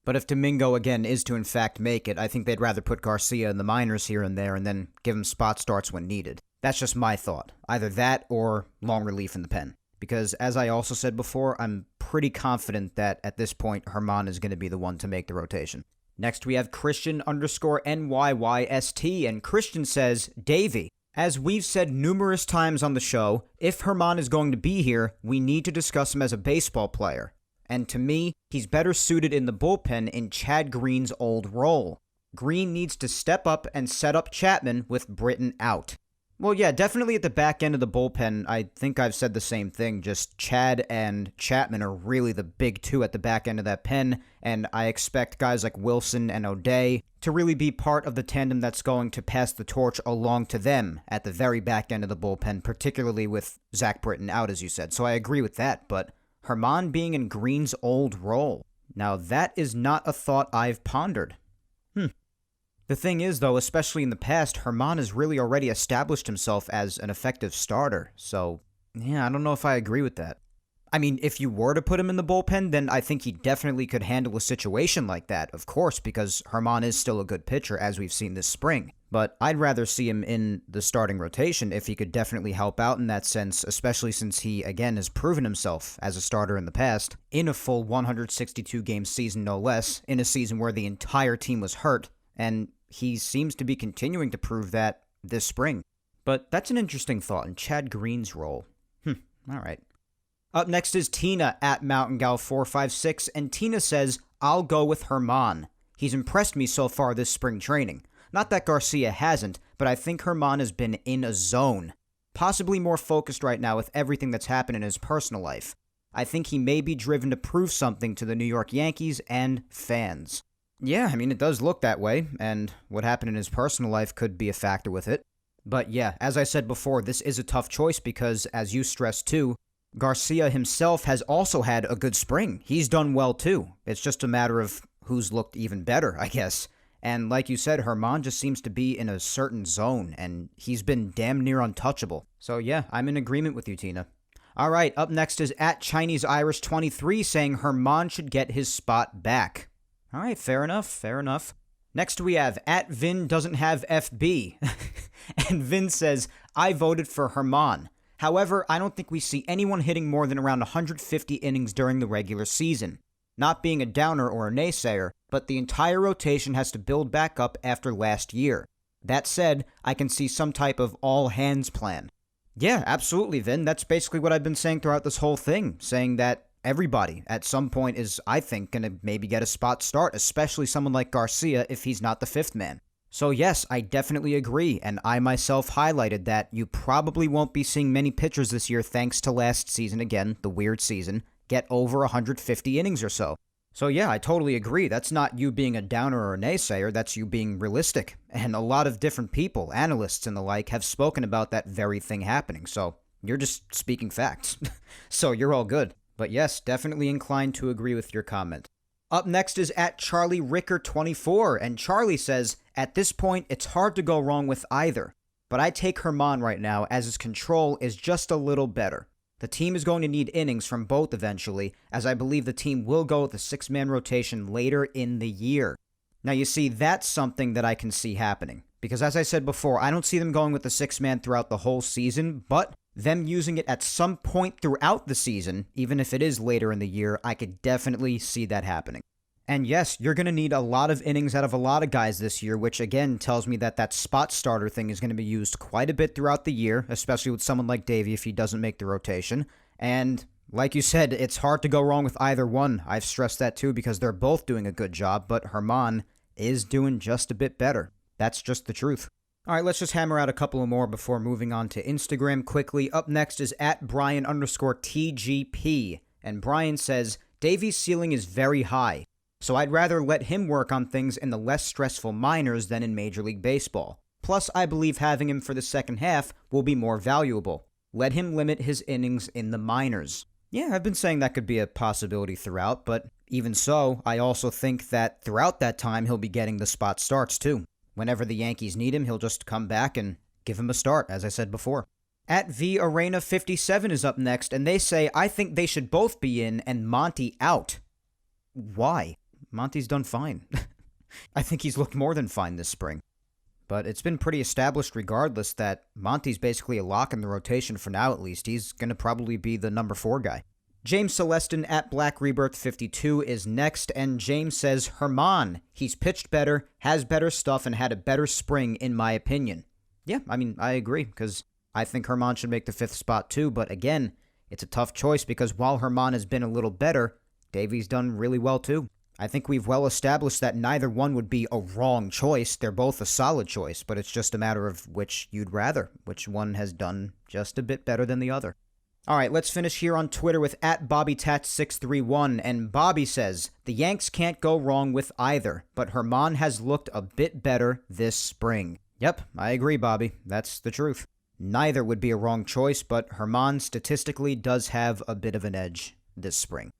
Speaker 1: But if Domingo, again, is to in fact make it, I think they'd rather put Garcia in the minors here and there and then give him spot starts when needed. That's just my thought. Either that or long relief in the pen. Because, as I also said before, I'm pretty confident that at this point, Germán is going to be the one to make the rotation. Next, we have Christian_NYYST, and Christian says, Davey, as we've said numerous times on the show, if Germán is going to be here, we need to discuss him as a baseball player. And to me, he's better suited in the bullpen in Chad Green's old role. Green needs to step up and set up Chapman with Britton out. Well, yeah, definitely at the back end of the bullpen, I think I've said the same thing. Just Chad and Chapman are really the big two at the back end of that pen, and I expect guys like Wilson and O'Day to really be part of the tandem that's going to pass the torch along to them at the very back end of the bullpen, particularly with Zach Britton out, as you said. So I agree with that, but Germán being in Green's old role, now that is not a thought I've pondered. The thing is, though, especially in the past, Germán has really already established himself as an effective starter. So, yeah, I don't know if I agree with that. I mean, if you were to put him in the bullpen, then I think he definitely could handle a situation like that, of course, because Germán is still a good pitcher, as we've seen this spring. But I'd rather see him in the starting rotation if he could definitely help out in that sense, especially since he, again, has proven himself as a starter in the past, in a full 162-game season, no less, in a season where the entire team was hurt, and he seems to be continuing to prove that this spring. But that's an interesting thought in Chad Green's role. All right. Up next is Tina at MountainGal456, and Tina says, I'll go with Germán. He's impressed me so far this spring training. Not that Garcia hasn't, but I think Germán has been in a zone. Possibly more focused right now with everything that's happened in his personal life. I think he may be driven to prove something to the New York Yankees and fans. Yeah, I mean, it does look that way, and what happened in his personal life could be a factor with it. But yeah, as I said before, this is a tough choice because, as you stressed too, Garcia himself has also had a good spring. He's done well too. It's just a matter of who's looked even better, I guess. And like you said, Germán just seems to be in a certain zone, and he's been damn near untouchable. So yeah, I'm in agreement with you, Tina. All right, up next is at ChineseIrish23 saying Germán should get his spot back. All right, fair enough. Next we have at Vin doesn't have FB. And Vin says, I voted for Germán. However, I don't think we see anyone hitting more than around 150 innings during the regular season. Not being a downer or a naysayer, but the entire rotation has to build back up after last year. That said, I can see some type of all-hands plan. Yeah, absolutely, Vin. That's basically what I've been saying throughout this whole thing, saying that everybody at some point is, I think, going to maybe get a spot start, especially someone like Garcia if he's not the fifth man. So yes, I definitely agree, and I myself highlighted that you probably won't be seeing many pitchers this year thanks to last season, again, the weird season, get over 150 innings or so. So yeah, I totally agree. That's not you being a downer or a naysayer, that's you being realistic. And a lot of different people, analysts and the like, have spoken about that very thing happening, so you're just speaking facts. So you're all good. But yes, definitely inclined to agree with your comment. Up next is at CharlieRicker24, and Charlie says, at this point, it's hard to go wrong with either. But I take Germán right now as his control is just a little better. The team is going to need innings from both eventually, as I believe the team will go with a six-man rotation later in the year. Now you see, that's something that I can see happening. Because as I said before, I don't see them going with the six-man throughout the whole season, but them using it at some point throughout the season, even if it is later in the year, I could definitely see that happening. And yes, you're going to need a lot of innings out of a lot of guys this year, which again tells me that that spot starter thing is going to be used quite a bit throughout the year, especially with someone like Davey if he doesn't make the rotation. And like you said, it's hard to go wrong with either one. I've stressed that too because they're both doing a good job, but Germán is doing just a bit better. That's just the truth. All right, let's just hammer out a couple of more before moving on to Instagram quickly. Up next is at Brian_TGP. And Brian says, Davey's ceiling is very high, so I'd rather let him work on things in the less stressful minors than in Major League Baseball. Plus, I believe having him for the second half will be more valuable. Let him limit his innings in the minors. Yeah, I've been saying that could be a possibility throughout, but even so, I also think that throughout that time he'll be getting the spot starts too. Whenever the Yankees need him, he'll just come back and give him a start, as I said before. At V Arena 57 is up next, and they say, I think they should both be in and Monty out. Why? Monty's done fine. I think he's looked more than fine this spring. But it's been pretty established regardless that Monty's basically a lock in the rotation for now at least. He's going to probably be the number 4 guy. James Celestin at Black Rebirth 52 is next, and James says, Herman, he's pitched better, has better stuff, and had a better spring in my opinion. Yeah, I mean, I agree, because I think Herman should make the 5th spot too, but again, it's a tough choice because while Herman has been a little better, Davey's done really well too. I think we've well established that neither one would be a wrong choice. They're both a solid choice, but it's just a matter of which you'd rather, which one has done just a bit better than the other. All right, let's finish here on Twitter with @BobbyTats631, and Bobby says, the Yanks can't go wrong with either, but Herman has looked a bit better this spring. Yep, I agree, Bobby. That's the truth. Neither would be a wrong choice, but Herman statistically does have a bit of an edge this spring.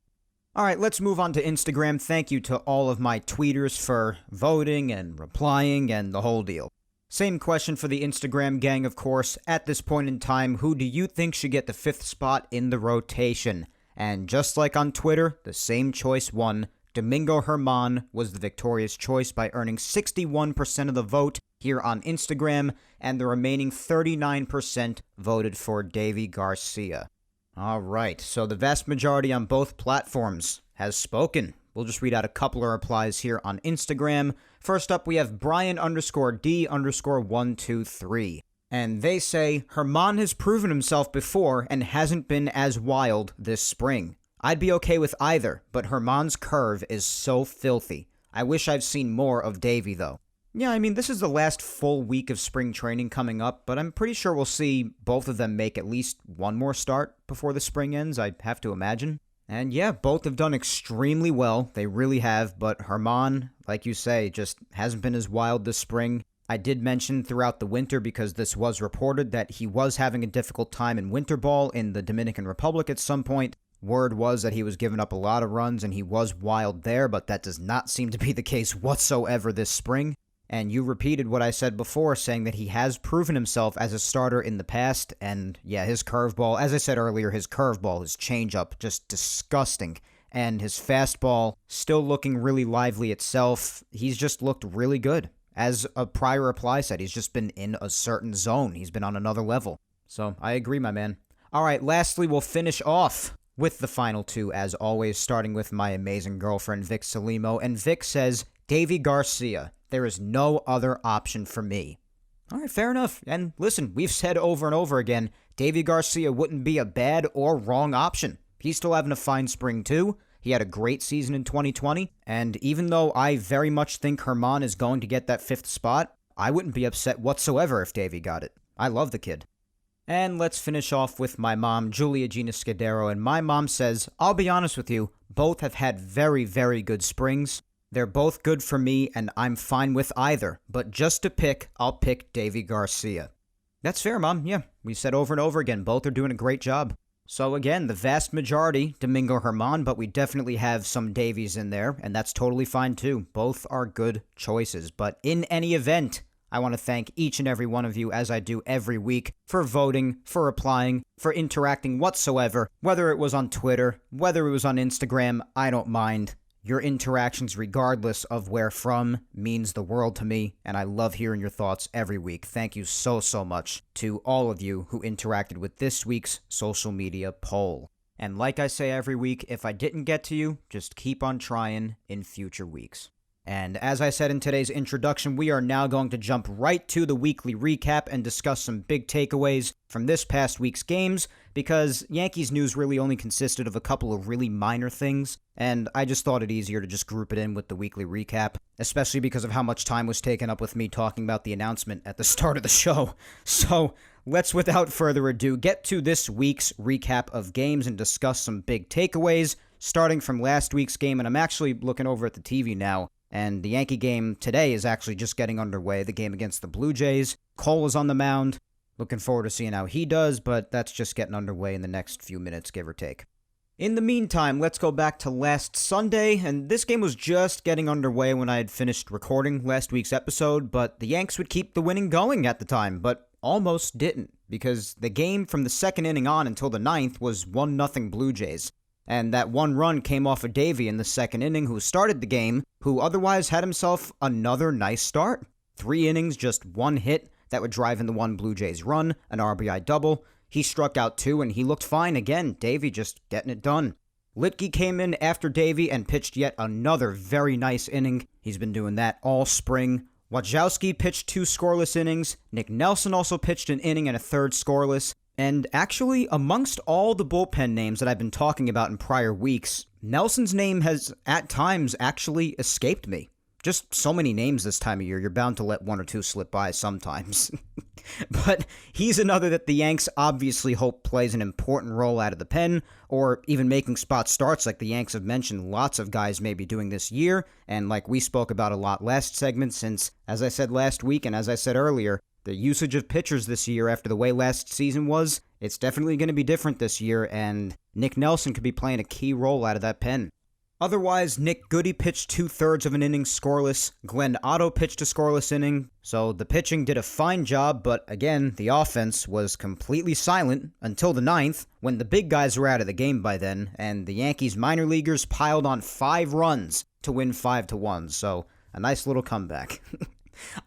Speaker 1: All right, let's move on to Instagram. Thank you to all of my tweeters for voting and replying and the whole deal. Same question for the Instagram gang, of course. At this point in time, who do you think should get the 5th spot in the rotation? And just like on Twitter, the same choice won. Domingo Germán was the victorious choice by earning 61% of the vote here on Instagram, and the remaining 39% voted for Davey Garcia. All right, so the vast majority on both platforms has spoken. We'll just read out a couple of replies here on Instagram. First up, we have Brian_D_123. And they say, Herman has proven himself before and hasn't been as wild this spring. I'd be okay with either, but Herman's curve is so filthy. I wish I've seen more of Davey, though. Yeah, I mean, this is the last full week of spring training coming up, but I'm pretty sure we'll see both of them make at least one more start before the spring ends, I have to imagine. And yeah, both have done extremely well. They really have, but Herman, like you say, just hasn't been as wild this spring. I did mention throughout the winter, because this was reported, that he was having a difficult time in winter ball in the Dominican Republic at some point. Word was that he was giving up a lot of runs and he was wild there, but that does not seem to be the case whatsoever this spring. And you repeated what I said before, saying that he has proven himself as a starter in the past, and yeah, his curveball, as I said earlier, his curveball, his changeup, just disgusting. And his fastball, still looking really lively itself. He's just looked really good. As a prior reply said, he's just been in a certain zone. He's been on another level. So, I agree, my man. Alright, lastly, we'll finish off with the final two, as always, starting with my amazing girlfriend, Vic Salimo. And Vic says, Davey Garcia. There is no other option for me. All right, fair enough. And listen, we've said over and over again, Davey Garcia wouldn't be a bad or wrong option. He's still having a fine spring, too. He had a great season in 2020. And even though I very much think Germán is going to get that 5th spot, I wouldn't be upset whatsoever if Davey got it. I love the kid. And let's finish off with my mom, Julia Gina Scudiero. And my mom says, I'll be honest with you, both have had very, very good springs. They're both good for me, and I'm fine with either. But just to pick, I'll pick Davey Garcia. That's fair, Mom. Yeah, we said over and over again, both are doing a great job. So again, the vast majority, Domingo Germán, but we definitely have some Davies in there, and that's totally fine too. Both are good choices. But in any event, I want to thank each and every one of you, as I do every week, for voting, for replying, for interacting whatsoever. Whether it was on Twitter, whether it was on Instagram, I don't mind. Your interactions, regardless of where from, means the world to me, and I love hearing your thoughts every week. Thank you so, so much to all of you who interacted with this week's social media poll. And like I say every week, if I didn't get to you, just keep on trying in future weeks. And as I said in today's introduction, we are now going to jump right to the weekly recap and discuss some big takeaways from this past week's games, because Yankees news really only consisted of a couple of really minor things, and I just thought it easier to just group it in with the weekly recap, especially because of how much time was taken up with me talking about the announcement at the start of the show. So, let's without further ado get to this week's recap of games and discuss some big takeaways, starting from last week's game, and I'm actually looking over at the TV now. And the Yankee game today is actually just getting underway, the game against the Blue Jays. Cole is on the mound. Looking forward to seeing how he does, but that's just getting underway in the next few minutes, give or take. In the meantime, let's go back to last Sunday, and this game was just getting underway when I had finished recording last week's episode, but the Yanks would keep the winning going at the time, but almost didn't, because the game from the second inning on until the ninth was 1-0 Blue Jays. And that one run came off of Davey in the second inning, who started the game, who otherwise had himself another nice start. 3 innings, just 1 hit that would drive in the 1 Blue Jays run, an RBI double. He struck out 2, and he looked fine again. Davey just getting it done. Litke came in after Davey and pitched yet another very nice inning. He's been doing that all spring. Wojciechowski pitched 2 scoreless innings. Nick Nelson also pitched an inning and a third scoreless. And actually, amongst all the bullpen names that I've been talking about in prior weeks, Nelson's name has, at times, actually escaped me. Just so many names this time of year, you're bound to let 1 or 2 slip by sometimes. But he's another that the Yanks obviously hope plays an important role out of the pen, or even making spot starts like the Yanks have mentioned lots of guys may be doing this year, and like we spoke about a lot last segment, since, as I said last week and as I said earlier, the usage of pitchers this year after the way last season was, it's definitely going to be different this year, and Nick Nelson could be playing a key role out of that pen. Otherwise, Nick Goody pitched 2/3 of an inning scoreless. Glenn Otto pitched a scoreless inning. So the pitching did a fine job, but again, the offense was completely silent until the ninth, when the big guys were out of the game by then, and the Yankees minor leaguers piled on 5 runs to win 5-1. So a nice little comeback.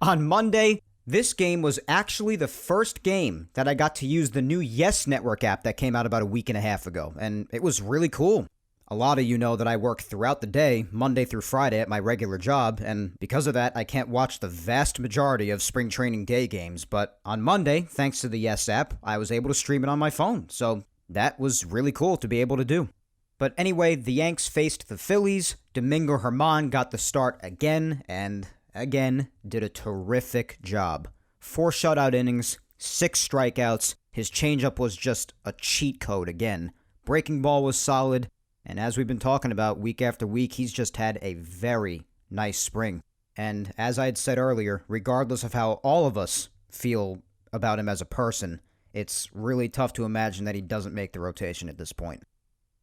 Speaker 1: On Monday, this game was actually the first game that I got to use the new Yes Network app that came out about a week and a half ago, and it was really cool. A lot of you know that I work throughout the day, Monday through Friday at my regular job, and because of that, I can't watch the vast majority of spring training day games, but on Monday, thanks to the Yes app, I was able to stream it on my phone, so that was really cool to be able to do. But anyway, the Yanks faced the Phillies. Domingo Germán got the start again, and again, did a terrific job. 4 shutout innings, 6 strikeouts, his changeup was just a cheat code again. Breaking ball was solid. And as we've been talking about week after week, he's just had a very nice spring. And as I had said earlier, regardless of how all of us feel about him as a person, it's really tough to imagine that he doesn't make the rotation at this point.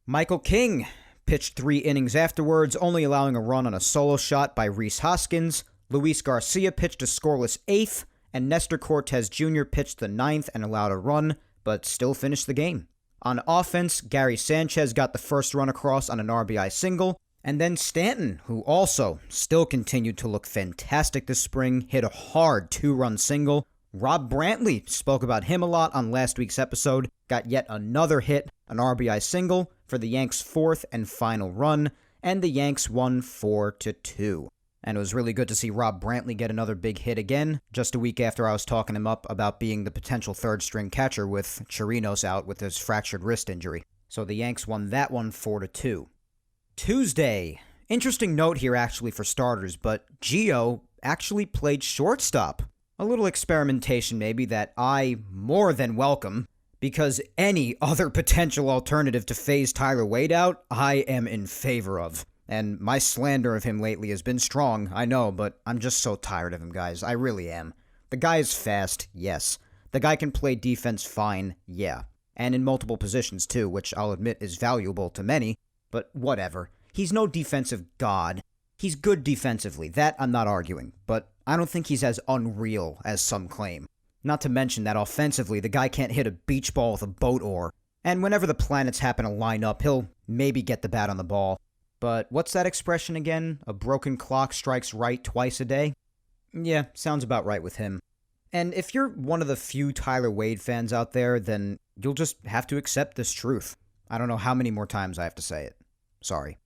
Speaker 1: Michael King pitched 3 innings afterwards, only allowing a run on a solo shot by Rhys Hoskins. Luis Garcia pitched a scoreless 8th, and Nestor Cortez Jr. pitched the 9th and allowed a run, but still finished the game. On offense, Gary Sanchez got the first run across on an RBI single, and then Stanton, who also still continued to look fantastic this spring, hit a hard 2-run single. Rob Brantley, spoke about him a lot on last week's episode, got yet another hit, an RBI single, for the Yanks' 4th and final run, and the Yanks won 4-2. And it was really good to see Rob Brantley get another big hit again, just a week after I was talking him up about being the potential third-string catcher with Chirinos out with his fractured wrist injury. So the Yanks won that one 4-2. Tuesday. Interesting note here actually for starters, but Gio actually played shortstop. A little experimentation maybe that I more than welcome, because any other potential alternative to phase Tyler Wade out, I am in favor of. And my slander of him lately has been strong, I know, but I'm just so tired of him, guys. I really am. The guy is fast, yes. The guy can play defense fine, yeah. And in multiple positions, too, which I'll admit is valuable to many, but whatever. He's no defensive god. He's good defensively, that I'm not arguing, but I don't think he's as unreal as some claim. Not to mention that offensively, the guy can't hit a beach ball with a boat oar. And whenever the planets happen to line up, he'll maybe get the bat on the ball. But what's that expression again? A broken clock strikes right twice a day? Yeah, sounds about right with him. And if you're one of the few Tyler Wade fans out there, then you'll just have to accept this truth. I don't know how many more times I have to say it. Sorry.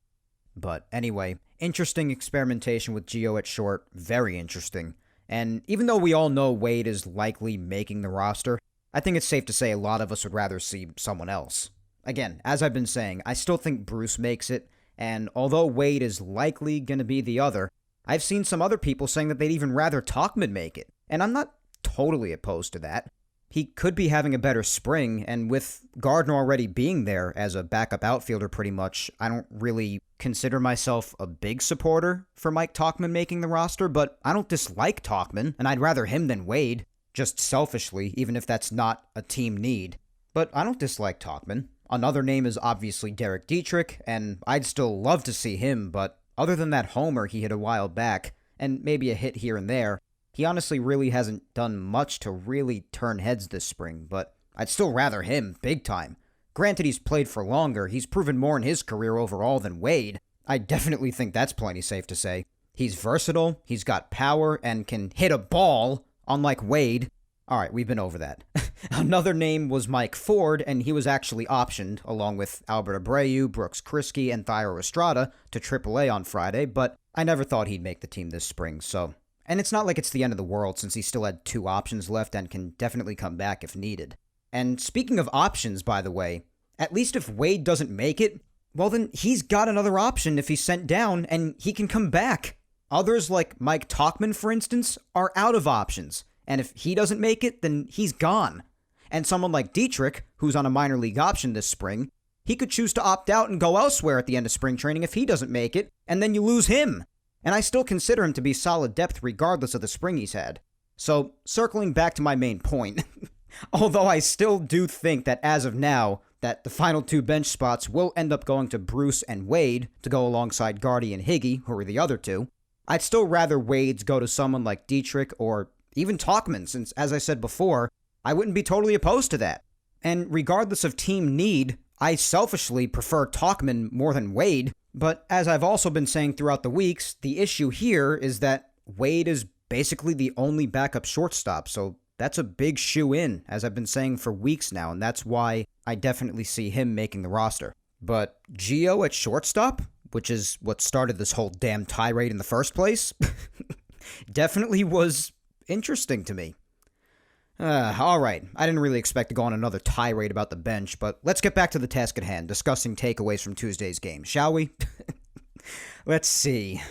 Speaker 1: But anyway, interesting experimentation with Gio at short. Very interesting. And even though we all know Wade is likely making the roster, I think it's safe to say a lot of us would rather see someone else. Again, as I've been saying, I still think Bruce makes it. And although Wade is likely going to be the other, I've seen some other people saying that they'd even rather Tauchman make it. And I'm not totally opposed to that. He could be having a better spring, and with Gardner already being there as a backup outfielder pretty much, I don't really consider myself a big supporter for Mike Tauchman making the roster, but I don't dislike Tauchman, and I'd rather him than Wade, just selfishly, even if that's not a team need. But I don't dislike Tauchman. Another name is obviously Derek Dietrich, and I'd still love to see him, but other than that homer he hit a while back, and maybe a hit here and there, he honestly really hasn't done much to really turn heads this spring, but I'd still rather him, big time. Granted, he's played for longer, he's proven more in his career overall than Wade. I definitely think that's plenty safe to say. He's versatile, he's got power, and can hit a ball, unlike Wade. Alright, we've been over that. Another name was Mike Ford, and he was actually optioned, along with Albert Abreu, Brooks Kriske, and Thairo Estrada, to AAA on Friday, but I never thought he'd make the team this spring, so... And it's not like it's the end of the world since he still had 2 options left and can definitely come back if needed. And speaking of options, by the way, at least if Wade doesn't make it, well then he's got another option if he's sent down and he can come back. Others like Mike Tauchman, for instance, are out of options, and if he doesn't make it, then he's gone. And someone like Dietrich, who's on a minor league option this spring, he could choose to opt out and go elsewhere at the end of spring training if he doesn't make it, and then you lose him. And I still consider him to be solid depth regardless of the spring he's had. So, circling back to my main point, although I still do think that as of now, that the final 2 bench spots will end up going to Bruce and Wade to go alongside Gardy and Higgy, who are the other 2, I'd still rather Wade's go to someone like Dietrich or even Tauchman, since, as I said before, I wouldn't be totally opposed to that. And regardless of team need, I selfishly prefer Tauchman more than Wade. But as I've also been saying throughout the weeks, the issue here is that Wade is basically the only backup shortstop, so that's a big shoe-in, as I've been saying for weeks now, and that's why I definitely see him making the roster. But Gio at shortstop, which is what started this whole damn tirade in the first place, definitely was interesting to me. Alright, I didn't really expect to go on another tirade about the bench, but let's get back to the task at hand, discussing takeaways from Tuesday's game, shall we? Let's see.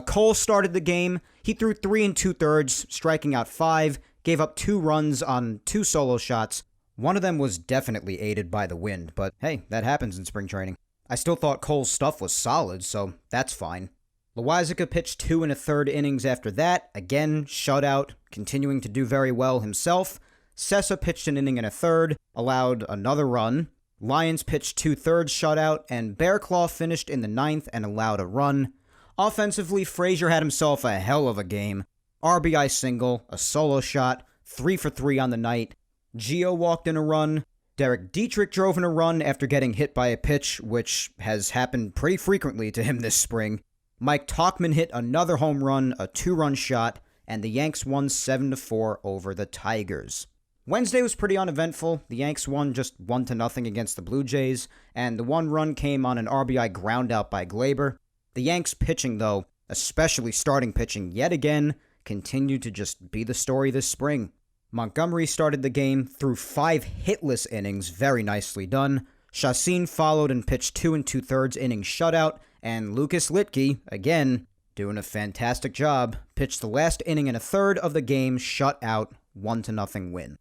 Speaker 1: Cole started the game. He threw 3 2/3, striking out 5, gave up 2 runs on 2 solo shots. One of them was definitely aided by the wind, but hey, that happens in spring training. I still thought Cole's stuff was solid, so that's fine. Loaisiga pitched 2 1/3 innings after that, again, shutout, continuing to do very well himself. Sessa pitched an inning and a third, allowed another run. Lyons pitched 2/3 shutout, and Bearclaw finished in the 9th and allowed a run. Offensively, Frazier had himself a hell of a game. RBI single, a solo shot, 3 for 3 on the night. Gio walked in a run. Derek Dietrich drove in a run after getting hit by a pitch, which has happened pretty frequently to him this spring. Mike Tauchman hit another home run, a 2-run shot, and the Yanks won 7-4 over the Tigers. Wednesday was pretty uneventful. The Yanks won just 1-0 against the Blue Jays, and the 1 run came on an RBI groundout by Glaber. The Yanks pitching, though, especially starting pitching yet again, continued to just be the story this spring. Montgomery started the game, threw 5 hitless innings, very nicely done. Chacin followed and pitched 2 2/3 innings shutout, and Lucas Litke, again, doing a fantastic job, pitched the last inning and a third of the game, shut out, 1-0 win.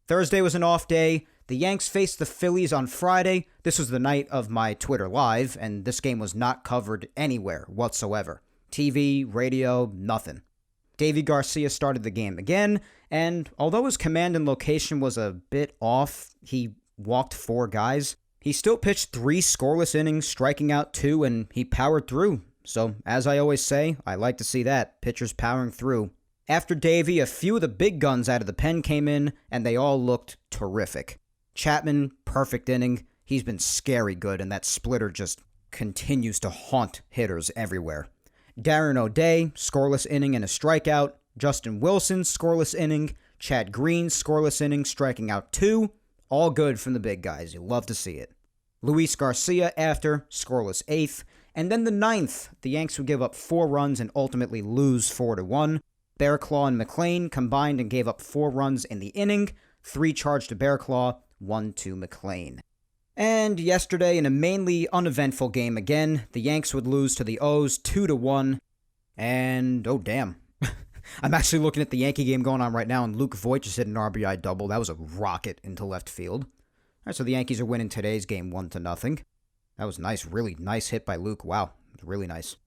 Speaker 1: Thursday was an off day. The Yanks faced the Phillies on Friday. This was the night of my Twitter Live, and this game was not covered anywhere whatsoever. TV, radio, nothing. Davey Garcia started the game again, and although his command and location was a bit off, he walked 4 guys. He still pitched 3 scoreless innings, striking out 2, and he powered through. So, as I always say, I like to see that, pitchers powering through. After Davey, a few of the big guns out of the pen came in, and they all looked terrific. Chapman, perfect inning. He's been scary good, and that splitter just continues to haunt hitters everywhere. Darren O'Day, scoreless inning and a strikeout. Justin Wilson, scoreless inning. Chad Green, scoreless inning, striking out 2. All good from the big guys. You love to see it. Luis Garcia after, scoreless 8th. And then the 9th, the Yanks would give up 4 runs and ultimately lose 4-1. Bearclaw and McLean combined and gave up 4 runs in the inning. 3 charged to Bearclaw, 1 to McLean. And yesterday, in a mainly uneventful game again, the Yanks would lose to the O's 2-1. And, oh damn, I'm actually looking at the Yankee game going on right now, and Luke Voit just hit an RBI double. That was a rocket into left field. All right, so the Yankees are winning today's game 1-0. That was nice, really nice hit by Luke. Wow, it was really nice.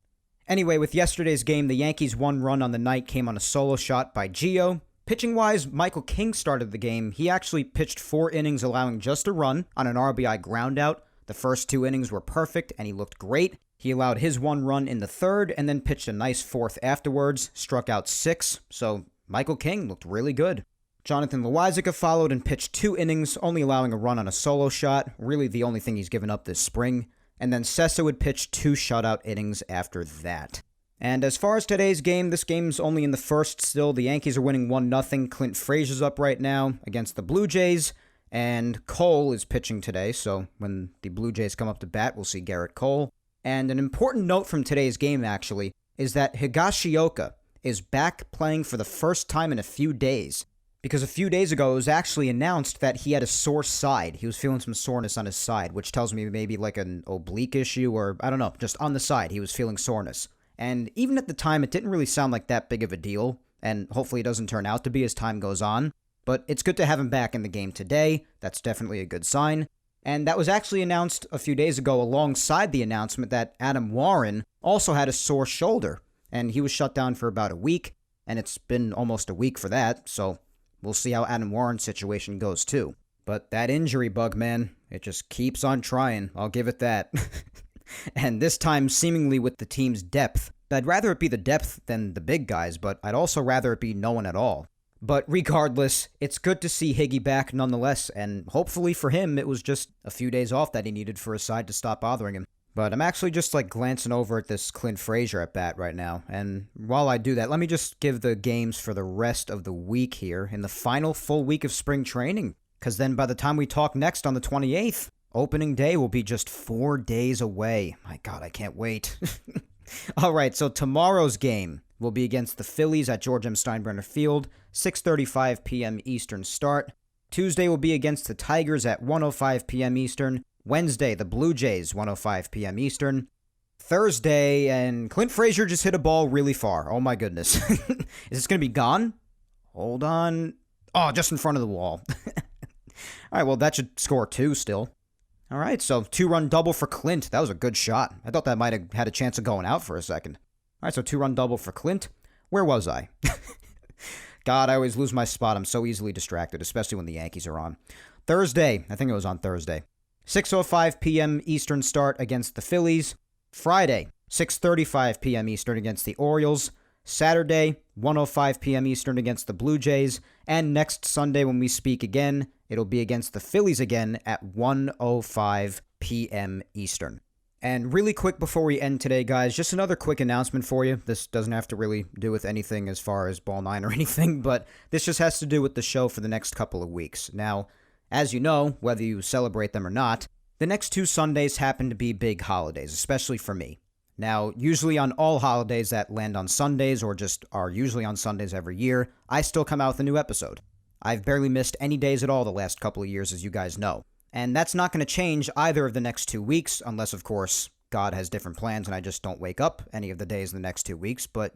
Speaker 1: Anyway, with yesterday's game, the Yankees' one run on the night came on a solo shot by Gio. Pitching-wise, Michael King started the game. He actually pitched 4 innings, allowing just a run on an RBI groundout. The first 2 innings were perfect, and he looked great. He allowed his 1 run in the third, and then pitched a nice 4th afterwards, struck out 6, so Michael King looked really good. Jonathan Loáisiga followed and pitched 2 innings, only allowing a run on a solo shot, really the only thing he's given up this spring. And then Sessa would pitch 2 shutout innings after that. And as far as today's game, this game's only in the first still. The Yankees are winning 1-0. Clint Frazier's up right now against the Blue Jays. And Cole is pitching today, so when the Blue Jays come up to bat, we'll see Garrett Cole. And an important note from today's game, actually, is that Higashioka is back playing for the first time in a few days. Because a few days ago, it was actually announced that he had a sore side. He was feeling some soreness on his side, which tells me maybe like an oblique issue or, I don't know, just on the side, he was feeling soreness. And even at the time, it didn't really sound like that big of a deal, and hopefully it doesn't turn out to be as time goes on. But it's good to have him back in the game today. That's definitely a good sign. And that was actually announced a few days ago alongside the announcement that Adam Warren also had a sore shoulder, and he was shut down for about a week, and it's been almost a week for that, so we'll see how Adam Warren's situation goes too. But that injury bug, man, it just keeps on trying, I'll give it that. And this time, seemingly with the team's depth. I'd rather it be the depth than the big guys, but I'd also rather it be no one at all. But regardless, it's good to see Higgy back nonetheless, and hopefully for him, it was just a few days off that he needed for his side to stop bothering him. But I'm actually just glancing over at this Clint Frazier at bat right now, and while I do that, let me just give the games for the rest of the week here in the final full week of spring training, because then by the time we talk next on the 28th, opening day will be just 4 days away. My God, I can't wait. All right, so tomorrow's game will be against the Phillies at George M. Steinbrenner Field, 6:35 p.m. Eastern start. Tuesday will be against the Tigers at 1:05 p.m. Eastern. Wednesday, the Blue Jays, 1:05 p.m. Eastern. Thursday, and Clint Frazier just hit a ball really far. Oh my goodness. Is this going to be gone? Hold on. Oh, just in front of the wall. All right, well, that should score 2 still. All right, so 2-run double for Clint. That was a good shot. I thought that might have had a chance of going out for a second. All right, so 2-run double for Clint. Where was I? God, I always lose my spot. I'm so easily distracted, especially when the Yankees are on. Thursday, I think it was on Thursday. 6:05 p.m. Eastern start against the Phillies. Friday, 6:35 p.m. Eastern against the Orioles. Saturday, 1:05 p.m. Eastern against the Blue Jays. And next Sunday when we speak again, it'll be against the Phillies again at 1:05 p.m. Eastern. And really quick before we end today, guys, just another quick announcement for you. This doesn't have to really do with anything as far as Ball 9 or anything, but this just has to do with the show for the next couple of weeks. Now, as you know, whether you celebrate them or not, the next 2 Sundays happen to be big holidays, especially for me. Now, usually on all holidays that land on Sundays or just are usually on Sundays every year, I still come out with a new episode. I've barely missed any days at all the last couple of years, as you guys know. And that's not going to change either of the next 2 weeks, unless, of course, God has different plans and I just don't wake up any of the days in the next 2 weeks, but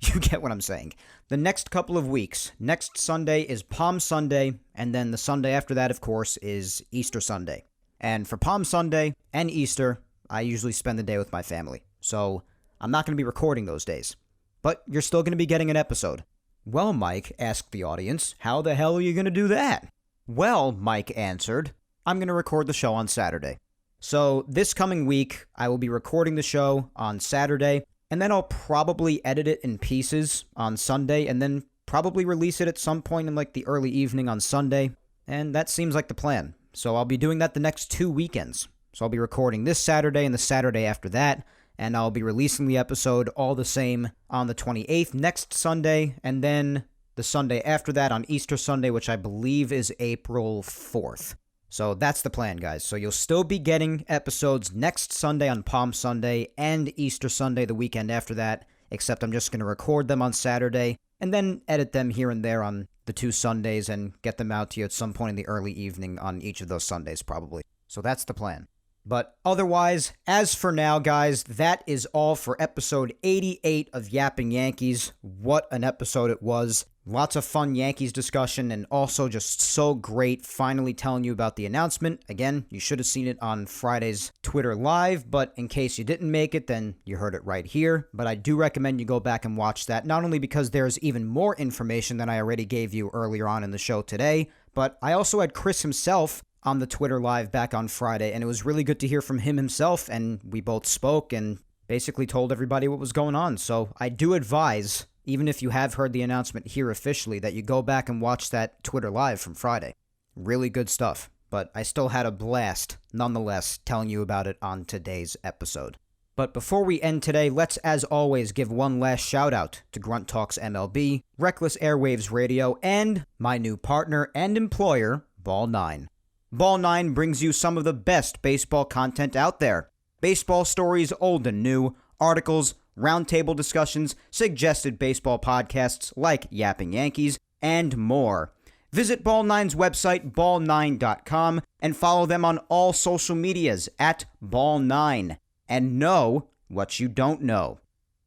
Speaker 1: you get what I'm saying. The next couple of weeks, next Sunday is Palm Sunday, and then the Sunday after that, of course, is Easter Sunday. And for Palm Sunday and Easter, I usually spend the day with my family. So I'm not going to be recording those days. But you're still going to be getting an episode. Well, Mike, asked the audience, how the hell are you going to do that? Well, Mike answered, I'm going to record the show on Saturday. So this coming week, I will be recording the show on Saturday, and then I'll probably edit it in pieces on Sunday, and then probably release it at some point in the early evening on Sunday. And that seems like the plan. So I'll be doing that the next 2 weekends. So I'll be recording this Saturday and the Saturday after that, and I'll be releasing the episode all the same on the 28th next Sunday, and then the Sunday after that on Easter Sunday, which I believe is April 4th. So that's the plan, guys. So you'll still be getting episodes next Sunday on Palm Sunday and Easter Sunday the weekend after that, except I'm just going to record them on Saturday and then edit them here and there on the 2 Sundays and get them out to you at some point in the early evening on each of those Sundays probably. So that's the plan. But otherwise, as for now, guys, that is all for episode 88 of Yapping Yankees. What an episode it was. Lots of fun Yankees discussion, and also just so great finally telling you about the announcement. Again, you should have seen it on Friday's Twitter Live, but in case you didn't make it, then you heard it right here. But I do recommend you go back and watch that, not only because there's even more information than I already gave you earlier on in the show today, but I also had Chris himself on the Twitter Live back on Friday, and it was really good to hear from him himself, and we both spoke and basically told everybody what was going on. So I do advise, even if you have heard the announcement here officially, that you go back and watch that Twitter Live from Friday. Really good stuff, but I still had a blast, nonetheless, telling you about it on today's episode. But before we end today, let's, as always, give one last shout-out to Grunt Talks MLB, Reckless Airwaves Radio, and my new partner and employer, Ball 9. Ball 9 brings you some of the best baseball content out there. Baseball stories old and new, articles, roundtable discussions, suggested baseball podcasts like Yapping Yankees, and more. Visit Ball 9's website, ball9.com, and follow them on all social medias at Ball9. And know what you don't know.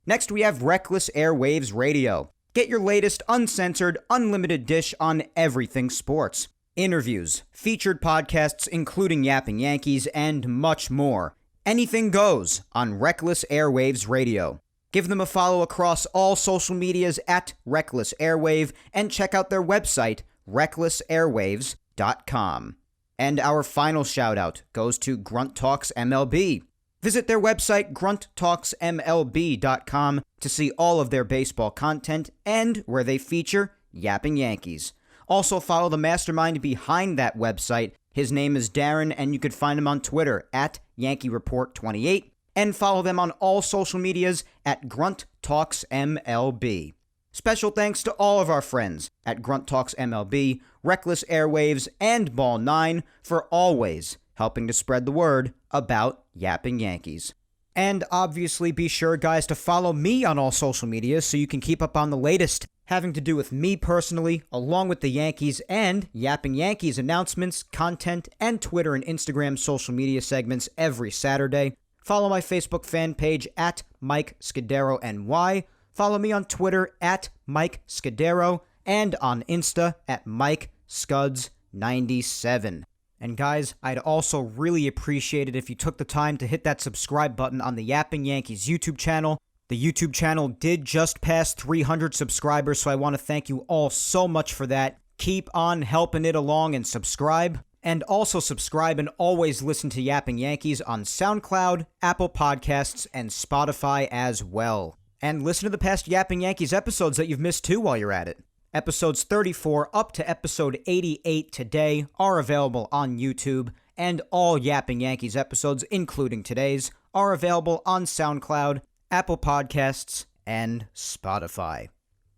Speaker 1: Next, we have Reckless Airwaves Radio. Get your latest uncensored, unlimited dish on everything sports. Interviews, featured podcasts including Yapping Yankees, and much more. Anything goes on Reckless Airwaves Radio. Give them a follow across all social medias at Reckless Airwave, and check out their website, recklessairwaves.com. And our final shout out goes to Grunt Talks MLB. Visit their website, grunttalksmlb.com, to see all of their baseball content and where they feature Yapping Yankees. Also follow the mastermind behind that website. His name is Darren, and you could find him on Twitter at YankeeReport28, and follow them on all social medias at Grunt Talks MLB. Special thanks to all of our friends at Grunt Talks MLB, Reckless Airwaves, and Ball 9 for always helping to spread the word about Yapping Yankees. And obviously be sure, guys, to follow me on all social media so you can keep up on the latest having to do with me personally, along with the Yankees and Yapping Yankees announcements, content, and Twitter and Instagram social media segments every Saturday. Follow my Facebook fan page at Mike Scudiero NY. Follow me on Twitter at Mike Scudiero and on Insta at Mike Scuds97. And guys, I'd also really appreciate it if you took the time to hit that subscribe button on the Yapping Yankees YouTube channel. The YouTube channel did just pass 300 subscribers, so I want to thank you all so much for that. Keep on helping it along and subscribe. And also subscribe and always listen to Yapping Yankees on SoundCloud, Apple Podcasts, and Spotify as well. And listen to the past Yapping Yankees episodes that you've missed too while you're at it. Episodes 34 up to episode 88 today are available on YouTube, and all Yapping Yankees episodes, including today's, are available on SoundCloud, Apple Podcasts, and Spotify.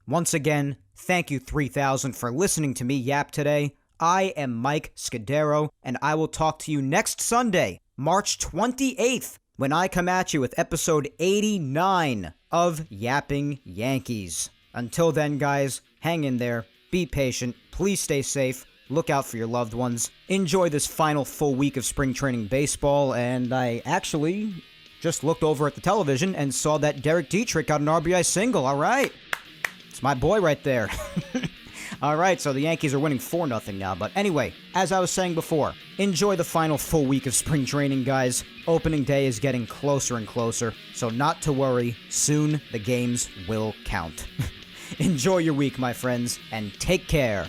Speaker 1: Once again, thank you 3000 for listening to me yap today. I am Mike Scudiero, and I will talk to you next Sunday, March 28th, when I come at you with episode 89 of Yapping Yankees. Until then, guys, hang in there, be patient, please stay safe, look out for your loved ones, enjoy this final full week of spring training baseball, and I actually just looked over at the television and saw that Derek Dietrich got an RBI single. All right. It's my boy right there. All right, so the Yankees are winning 4-0 now. But anyway, as I was saying before, enjoy the final full week of spring training, guys. Opening day is getting closer and closer, so not to worry. Soon the games will count. Enjoy your week, my friends, and take care.